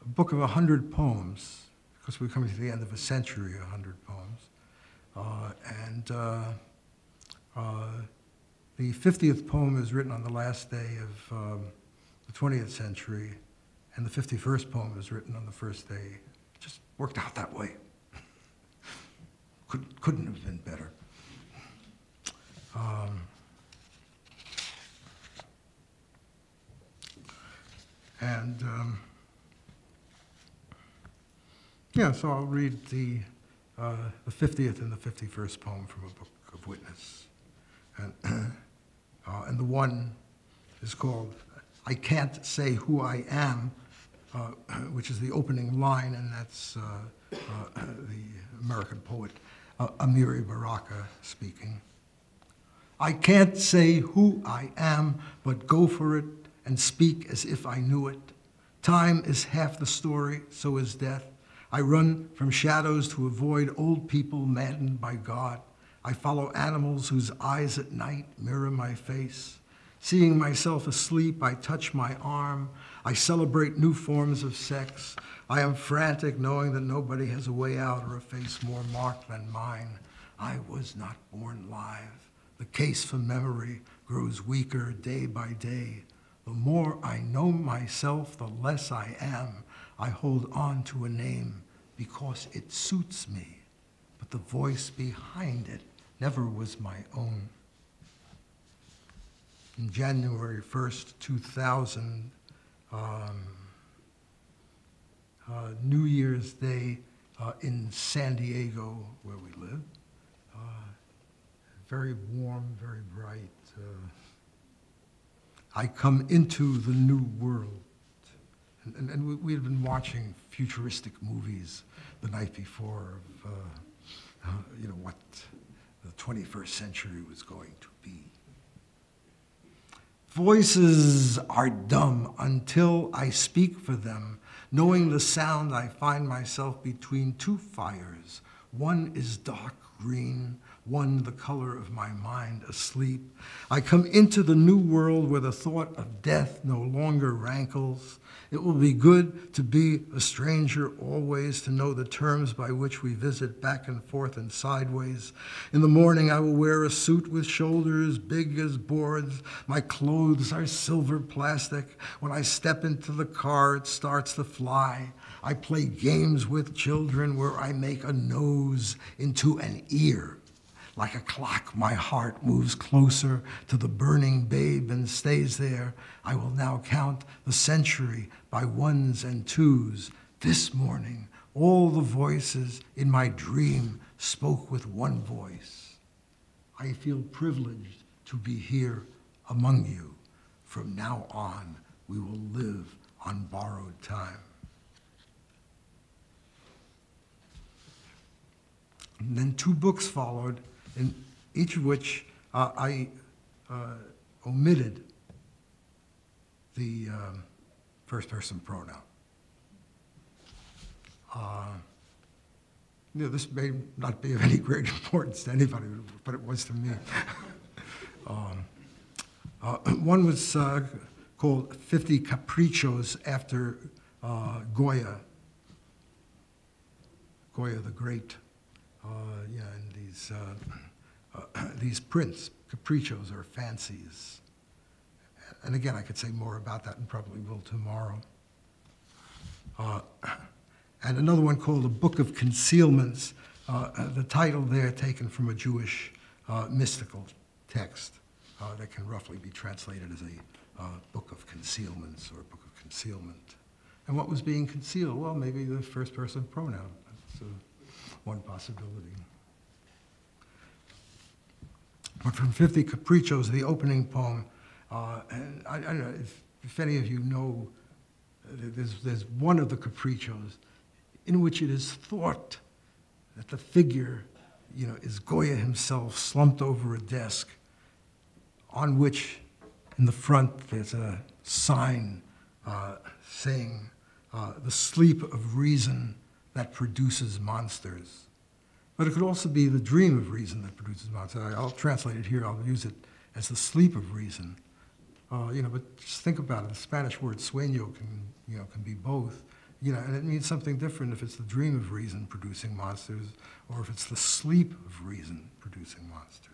book of 100 poems, because we're coming to the end of a century, 100 poems. The 50th poem is written on the last day of the 20th century, and the 51st poem is written on the first day. It just worked out that way. Couldn't have been better. Yeah, so I'll read the 50th and the 51st poem from a Book of Witness. And the one is called I Can't Say Who I Am, which is the opening line, and that's the American poet Amiri Baraka speaking. I can't say who I am, but go for it and speak as if I knew it. Time is half the story, so is death. I run from shadows to avoid old people maddened by God. I follow animals whose eyes at night mirror my face. Seeing myself asleep, I touch my arm. I celebrate new forms of sex. I am frantic, knowing that nobody has a way out or a face more marked than mine. I was not born live. The case for memory grows weaker day by day. The more I know myself, the less I am. I hold on to a name because it suits me, but the voice behind it never was my own. In January 1st, 2000, New Year's Day in San Diego, where we live, very warm, very bright. I come into the new world. And we had been watching futuristic movies the night before of, what the 21st century was going to be. Voices are dumb until I speak for them. Knowing the sound, I find myself between two fires. One is dark green, one the color of my mind asleep. I come into the new world where the thought of death no longer rankles. It will be good to be a stranger always, to know the terms by which we visit back and forth and sideways. In the morning I will wear a suit with shoulders big as boards. My clothes are silver plastic. When I step into the car, it starts to fly. I play games with children where I make a nose into an ear. Like a clock, my heart moves closer to the burning babe and stays there. I will now count the century by ones and twos. This morning, all the voices in my dream spoke with one voice. I feel privileged to be here among you. From now on, we will live on borrowed time. And then 2 books followed, in each of which I omitted the first-person pronoun. This may not be of any great importance to anybody, but it was to me. One was called 50 Capricos after Goya the Great. And these prints, capriccios, or fancies. And again, I could say more about that and probably will tomorrow. And another one called A Book of Concealments, the title there taken from a Jewish mystical text that can roughly be translated as a book of concealments or a book of concealment. And what was being concealed? Well, maybe the first person pronoun. That's one possibility. But from 50 Capricos, the opening poem, and I don't know if any of you know, there's one of the Capricos in which it is thought that the figure, is Goya himself slumped over a desk on which in the front there's a sign saying, the sleep of reason that produces monsters. But it could also be the dream of reason that produces monsters. I'll translate it here. I'll use it as the sleep of reason. But just think about it. The Spanish word sueño can be both. And it means something different if it's the dream of reason producing monsters or if it's the sleep of reason producing monsters.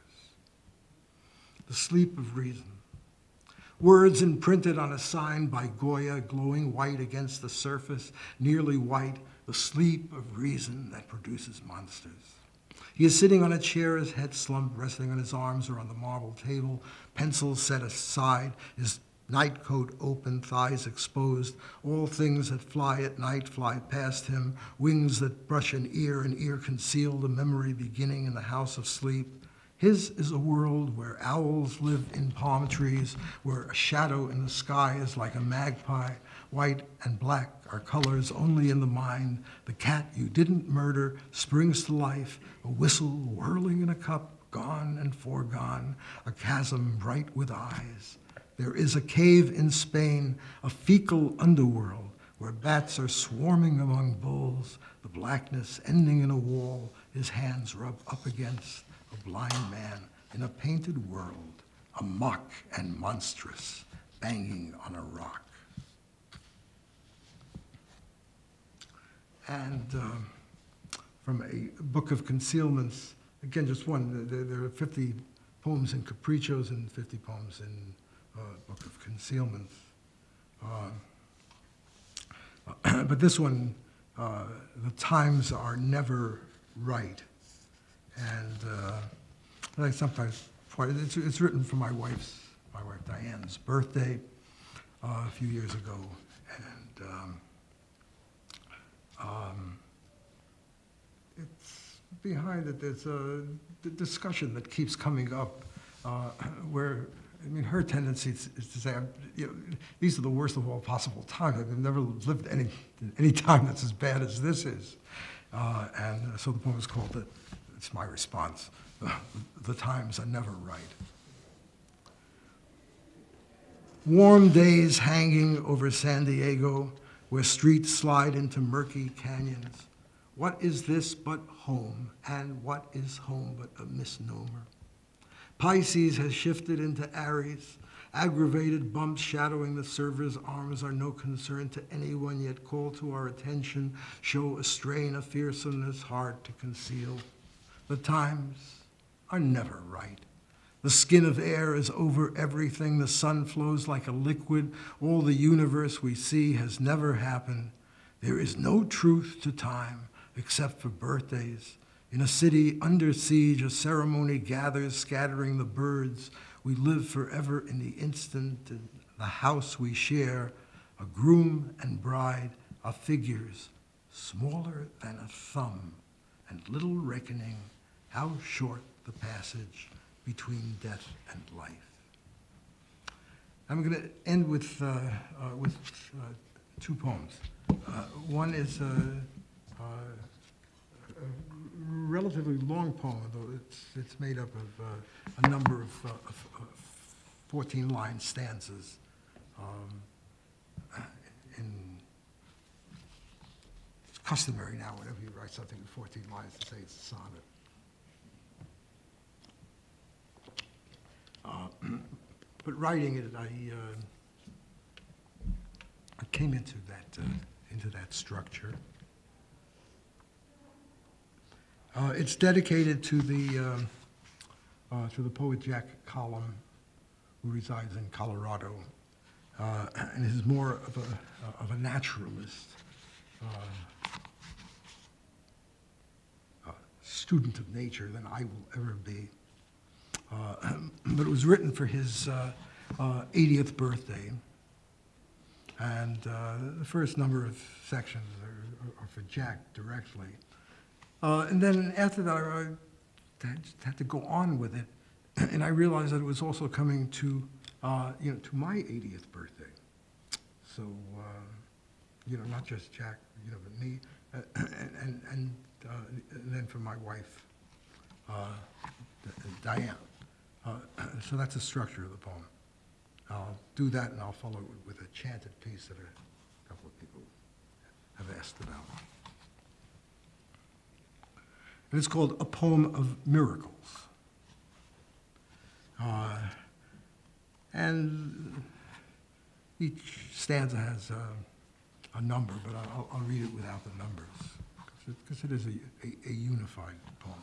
The sleep of reason. Words imprinted on a sign by Goya, glowing white against the surface, nearly white, the sleep of reason that produces monsters. He is sitting on a chair, his head slumped, resting on his arms or on the marble table, pencils set aside, his nightcoat open, thighs exposed. All things that fly at night fly past him, wings that brush an ear concealed, a memory beginning in the house of sleep. His is a world where owls live in palm trees, where a shadow in the sky is like a magpie. White and black are colors only in the mind. The cat you didn't murder springs to life, a whistle whirling in a cup, gone and foregone, a chasm bright with eyes. There is a cave in Spain, a fecal underworld, where bats are swarming among bulls, the blackness ending in a wall, his hands rub up against a blind man in a painted world, a mock and monstrous, banging on a rock. And from a book of concealments, again, just one, there are 50 poems in Capricos and 50 poems in Book of Concealments. But this one, the times are never right. And I sometimes, it's written for my wife Diane's birthday a few years ago. And it's behind it, there's a discussion that keeps coming up where, her tendency is to say, these are the worst of all possible times. I've never lived any time that's as bad as this is. And so the poem is called, it's my response, The Times Are Never Right. Warm days hanging over San Diego, where streets slide into murky canyons. What is this but home? And what is home but a misnomer? Pisces has shifted into Aries. Aggravated bumps shadowing the server's arms are no concern to anyone, yet call to our attention, show a strain of fearsomeness hard to conceal. The times are never right. The skin of air is over everything. The sun flows like a liquid. All the universe we see has never happened. There is no truth to time except for birthdays. In a city under siege, a ceremony gathers, scattering the birds. We live forever in the instant. In the house we share, a groom and bride are figures smaller than a thumb, and little reckoning how short the passage between death and life. I'm going to end with two poems. One is a relatively long poem, though it's made up of a number of 14-line stanzas. It's customary now, whenever you write something with 14 lines, to say it's a sonnet. But writing it, I came into that structure. It's dedicated to the poet Jack Collum, who resides in Colorado, and is more of a naturalist, student of nature than I will ever be. But it was written for his 80th birthday, and the first number of sections are for Jack directly. And then after that, I just had to go on with it, and I realized that it was also coming to to my 80th birthday. So not just Jack, but me, and then for my wife, Diane. So that's the structure of the poem. I'll do that, and I'll follow it with a chanted piece that a couple of people have asked about. And it's called A Poem of Miracles. And each stanza has a number, but I'll read it without the numbers, because it is a unified poem.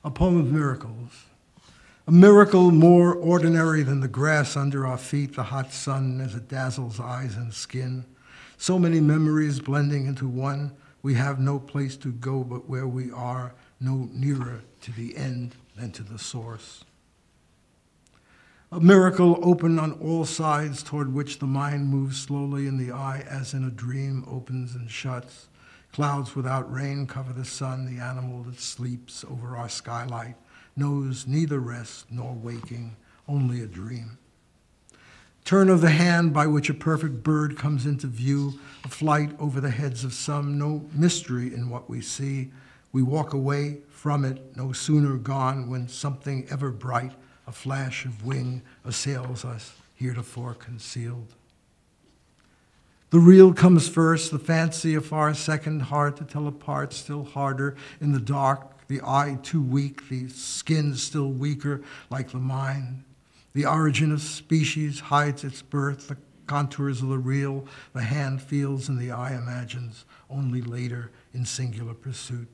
A poem of miracles. A miracle more ordinary than the grass under our feet, the hot sun as it dazzles eyes and skin. So many memories blending into one. We have no place to go but where we are, no nearer to the end than to the source. A miracle open on all sides toward which the mind moves slowly and the eye, as in a dream, opens and shuts. Clouds without rain cover the sun, the animal that sleeps over our skylight knows neither rest nor waking, only a dream. Turn of the hand by which a perfect bird comes into view, a flight over the heads of some, no mystery in what we see. We walk away from it, no sooner gone when something ever bright, a flash of wing, assails us, heretofore concealed. The real comes first, the fancy a far second, hard to tell apart, still harder in the dark, the eye too weak, the skin still weaker like the mind. The origin of species hides its birth, the contours of the real, the hand feels and the eye imagines, only later in singular pursuit.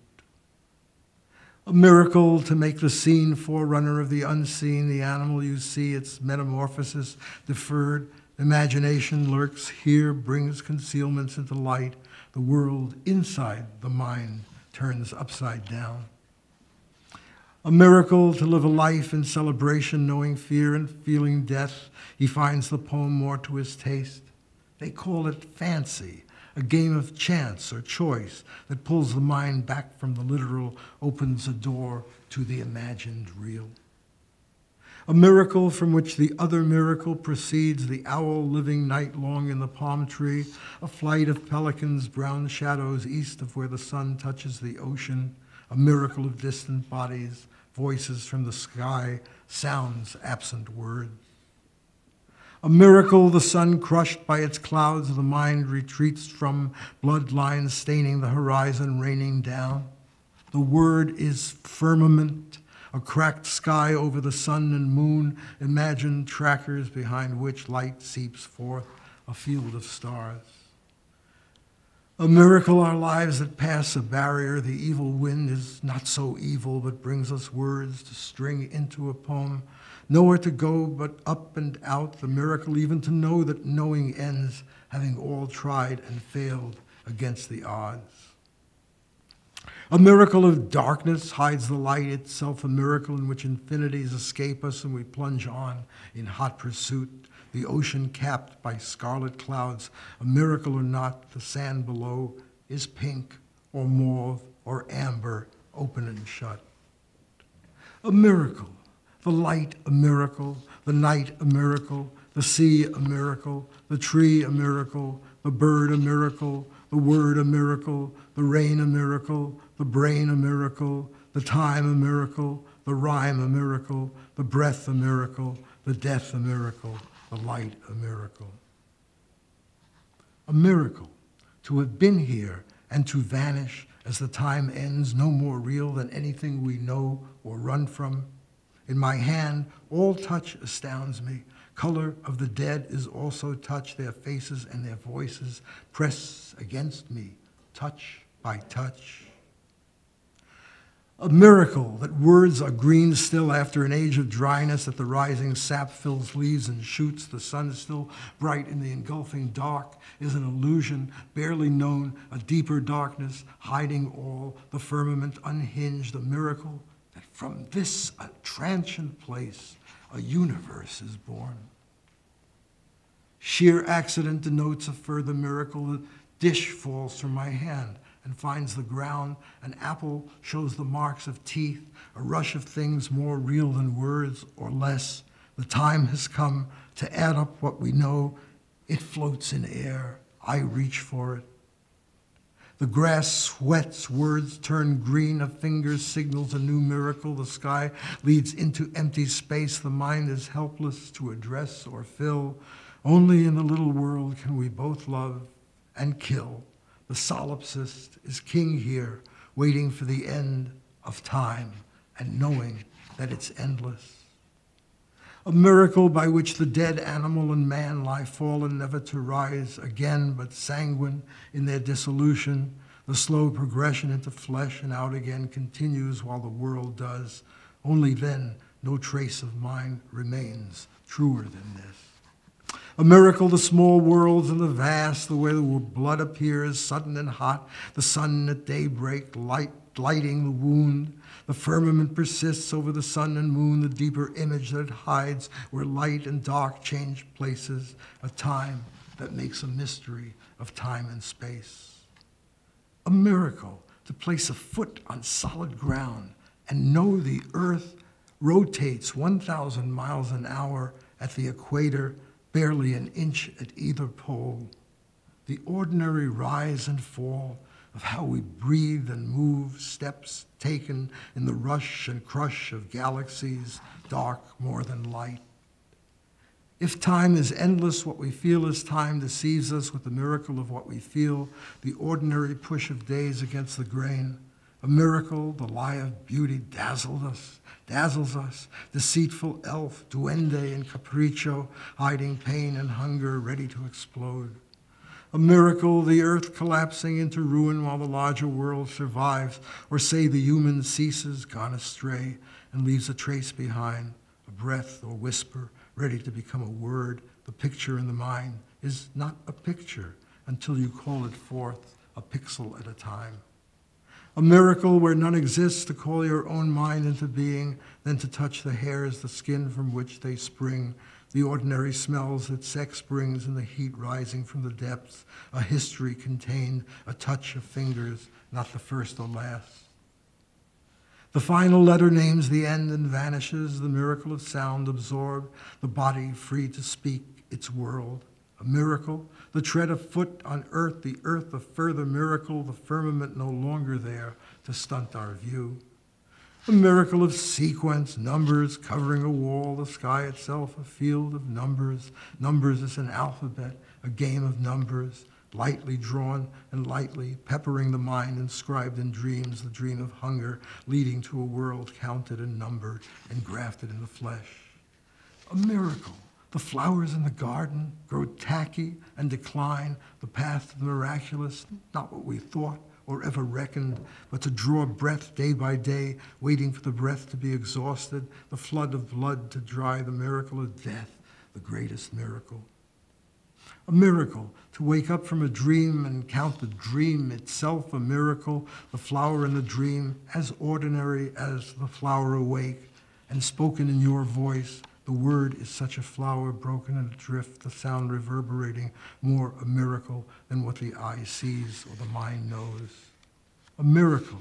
A miracle to make the seen forerunner of the unseen, the animal you see, its metamorphosis deferred. Imagination lurks here, brings concealments into light. The world inside the mind turns upside down. A miracle to live a life in celebration, knowing fear and feeling death. He finds the poem more to his taste. They call it fancy, a game of chance or choice that pulls the mind back from the literal, opens a door to the imagined real. A miracle from which the other miracle proceeds, the owl living night long in the palm tree, a flight of pelicans, brown shadows east of where the sun touches the ocean, a miracle of distant bodies, voices from the sky, sounds absent words. A miracle, the sun crushed by its clouds, the mind retreats from, bloodlines staining the horizon, raining down. The word is firmament, a cracked sky over the sun and moon, imagined trackers behind which light seeps forth, a field of stars. A miracle, our lives that pass a barrier, the evil wind is not so evil, but brings us words to string into a poem. Nowhere to go but up and out, the miracle even to know that knowing ends, having all tried and failed against the odds. A miracle of darkness hides the light itself, a miracle in which infinities escape us and we plunge on in hot pursuit, the ocean capped by scarlet clouds. A miracle or not, the sand below is pink or mauve or amber, open and shut. A miracle, the light a miracle, the night a miracle, the sea a miracle, the tree a miracle, the bird a miracle, the word a miracle, the rain a miracle, the brain a miracle, the time a miracle, the rhyme a miracle, the breath a miracle, the death a miracle, the light a miracle. A miracle to have been here and to vanish as the time ends, no more real than anything we know or run from. In my hand, all touch astounds me. Color of the dead is also touch. Their faces and their voices press against me, touch by touch. A miracle that words are green still after an age of dryness, that the rising sap fills leaves and shoots, the sun is still bright in the engulfing dark, is an illusion barely known, a deeper darkness hiding all, the firmament unhinged, a miracle that from this transient place a universe is born. Sheer accident denotes a further miracle. A dish falls from my hand and finds the ground. An apple shows the marks of teeth, a rush of things more real than words or less. The time has come to add up what we know. It floats in air. I reach for it. The grass sweats, words turn green, a finger signals a new miracle. The sky leads into empty space. The mind is helpless to address or fill. Only in the little world can we both love and kill. The solipsist is king here, waiting for the end of time and knowing that it's endless. A miracle by which the dead animal and man lie fallen, never to rise again, but sanguine in their dissolution. The slow progression into flesh and out again continues while the world does. Only then no trace of mine remains truer than this. A miracle, the small worlds and the vast, the way the blood appears, sudden and hot, the sun at daybreak, lighting the wound. The firmament persists over the sun and moon, the deeper image that it hides, where light and dark change places, a time that makes a mystery of time and space. A miracle to place a foot on solid ground and know the earth rotates 1,000 miles an hour at the equator, barely an inch at either pole. The ordinary rise and fall of how we breathe and move, steps taken in the rush and crush of galaxies, dark more than light. If time is endless, what we feel as time deceives us with the miracle of what we feel, the ordinary push of days against the grain. A miracle, the lie of beauty dazzles us, deceitful elf, duende and capriccio, hiding pain and hunger, ready to explode. A miracle, the earth collapsing into ruin while the larger world survives, or say the human ceases, gone astray, and leaves a trace behind, a breath or whisper, ready to become a word. The picture in the mind is not a picture until you call it forth, a pixel at a time. A miracle where none exists to call your own mind into being, then to touch the hairs, the skin from which they spring, the ordinary smells that sex brings and the heat rising from the depths, a history contained, a touch of fingers, not the first or last. The final letter names the end and vanishes, the miracle of sound absorbed, the body free to speak its world. A miracle, the tread of foot on earth, the earth a further miracle, the firmament no longer there to stunt our view. A miracle of sequence, numbers covering a wall, the sky itself a field of numbers. Numbers is an alphabet, a game of numbers, lightly drawn and lightly peppering the mind, inscribed in dreams, the dream of hunger, leading to a world counted and numbered and grafted in the flesh. A miracle. The flowers in the garden grow tacky and decline, the path to the miraculous, not what we thought or ever reckoned, but to draw breath day by day, waiting for the breath to be exhausted, the flood of blood to dry, the miracle of death, the greatest miracle. A miracle, to wake up from a dream and count the dream itself a miracle, the flower in the dream, as ordinary as the flower awake, and spoken in your voice. The word is such a flower broken and adrift, the sound reverberating, more a miracle than what the eye sees or the mind knows. A miracle,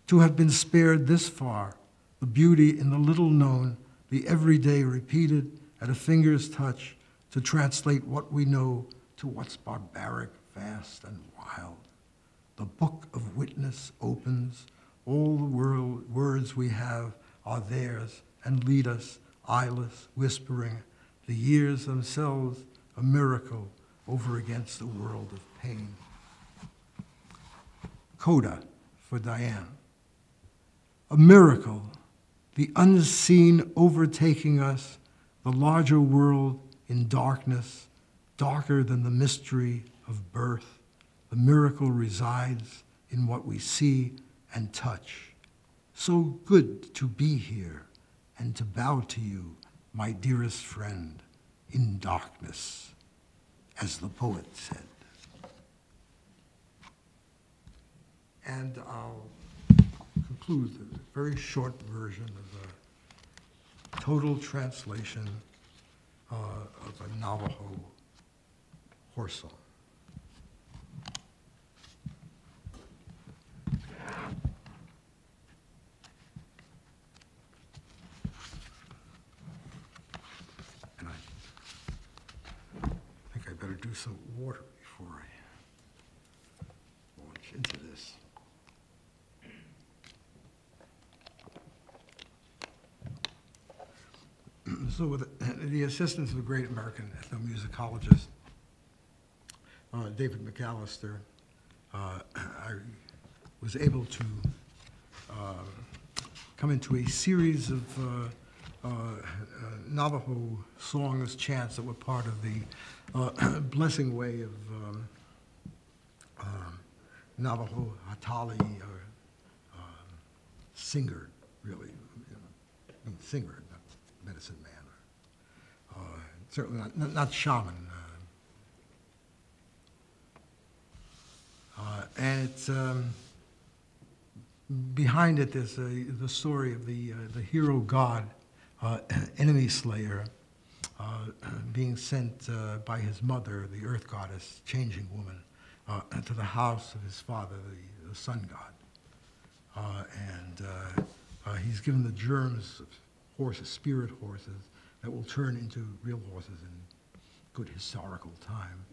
to have been spared this far, the beauty in the little known, the everyday repeated at a finger's touch, to translate what we know to what's barbaric, vast, and wild. The book of witness opens, all the words we have are theirs and lead us, eyeless, whispering, the years themselves a miracle over against a world of pain. Coda for Diane. A miracle, the unseen overtaking us, the larger world in darkness, darker than the mystery of birth. The miracle resides in what we see and touch. So good to be here and to bow to you, my dearest friend, in darkness, as the poet said. And I'll conclude the very short version of a total translation of a Navajo horse song. And I think I better do some water before I launch into this. So with the assistance of a great American ethnomusicologist, David McAllister, I was able to come into a series of Navajo songs, chants that were part of the blessing way of Navajo Hatali, or singer, really, I mean, singer, not medicine man, or certainly not shaman. And it's behind it. There's the story of the hero god, enemy slayer, being sent by his mother, the earth goddess, changing woman, to the house of his father, the sun god, and he's given the germs of horses, spirit horses, that will turn into real horses in good historical time.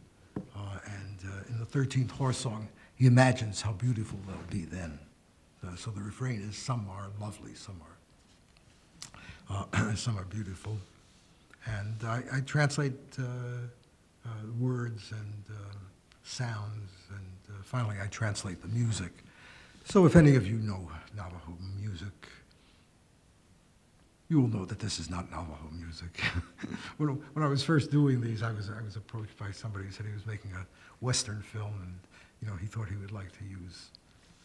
In the 13th horse song, he imagines how beautiful they'll be then. So the refrain is, some are lovely, some are beautiful. And I translate words and sounds, and finally I translate the music. So if any of you know Navajo music, you will know that this is not Navajo music. When I was first doing these, I was approached by somebody who said he was making a Western film, and he thought he would like to use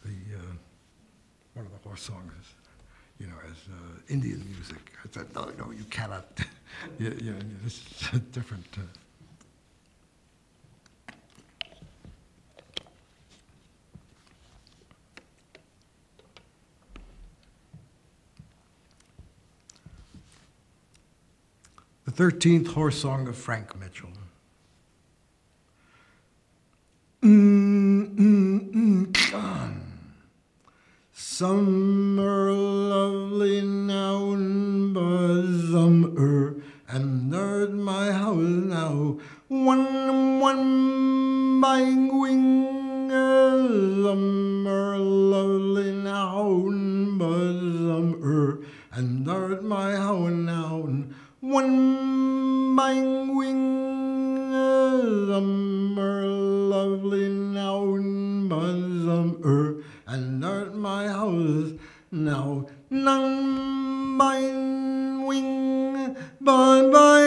the one of the horse songs, as Indian music. I said, no, you cannot. This is different. The 13th horse song of Frank Mitchell. Summer lovely now, summer, and there's my house now. One bang wing, summer lovely now, summer. and thou art my how and now, and one bang wing, summer lovely now, and and thou art my house now, none by wing, but by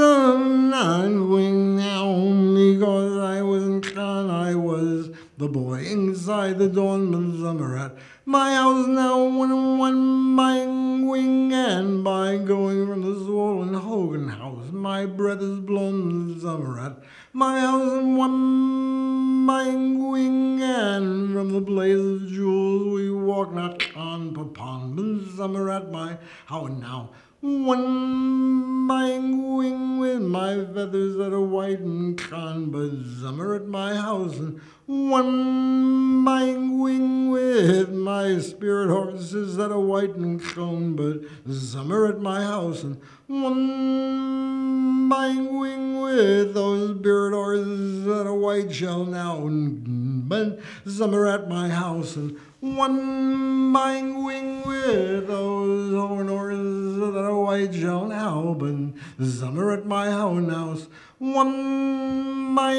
some nine wing now, because I wasn't gone, I was the boy inside the dawn summer at my house now, one by wing, and by going from the swollen Hogan house, my breath is blown summer at my house, and one by wing, and from the blaze of jewels we walk not on pond, summer at my how and now. One by wing with my feathers that are white and con, but summer at my house, and one by wing with my spirit horses that are white and cone, but summer at my house, and one by wing with those spirit horses that are white shell now, but summer at my house, and one by wing with those horn horses that are white shell now, but summer at my house, one by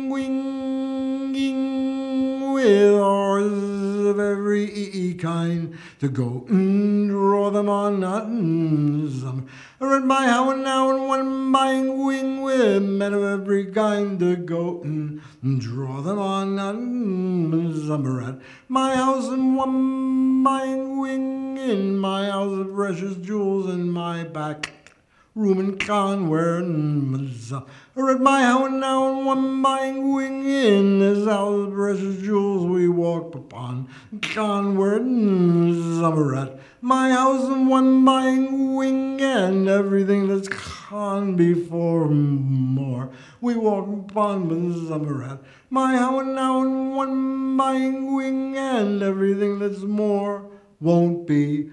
winging with horses of every kind to go and draw them on summer at my house now, and one by wing with men of every kind to go and draw them on summer at my house, and one by wing in my house of precious jewels in my back room in Conware, or at my house now, and one by wing in this house of precious jewels we walk upon Conware, summer at my house, and one by wing, and everything that's con before more we walk upon summer at my house now, and one by wing, and everything that's more won't be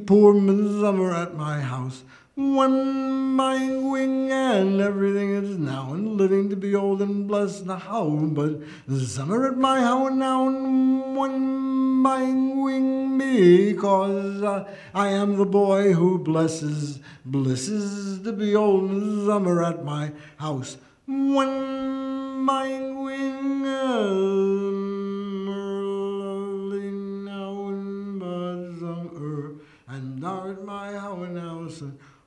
poor summer at my house. One by wing, and everything is now and living to be old and blessed now, but summer at my house now, and one by wing, because I am the boy who blesses to be old and summer at my house. One by wing, lovely now, but summer, and thou art my house.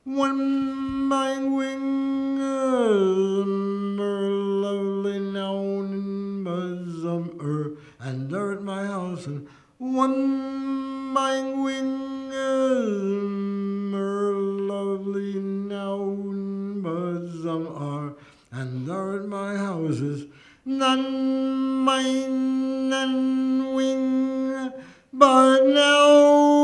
One by wing, lovely now, but summer, and thou art my house, and one by wing, lovely now, but summer, and thou art my houses, none wing, but now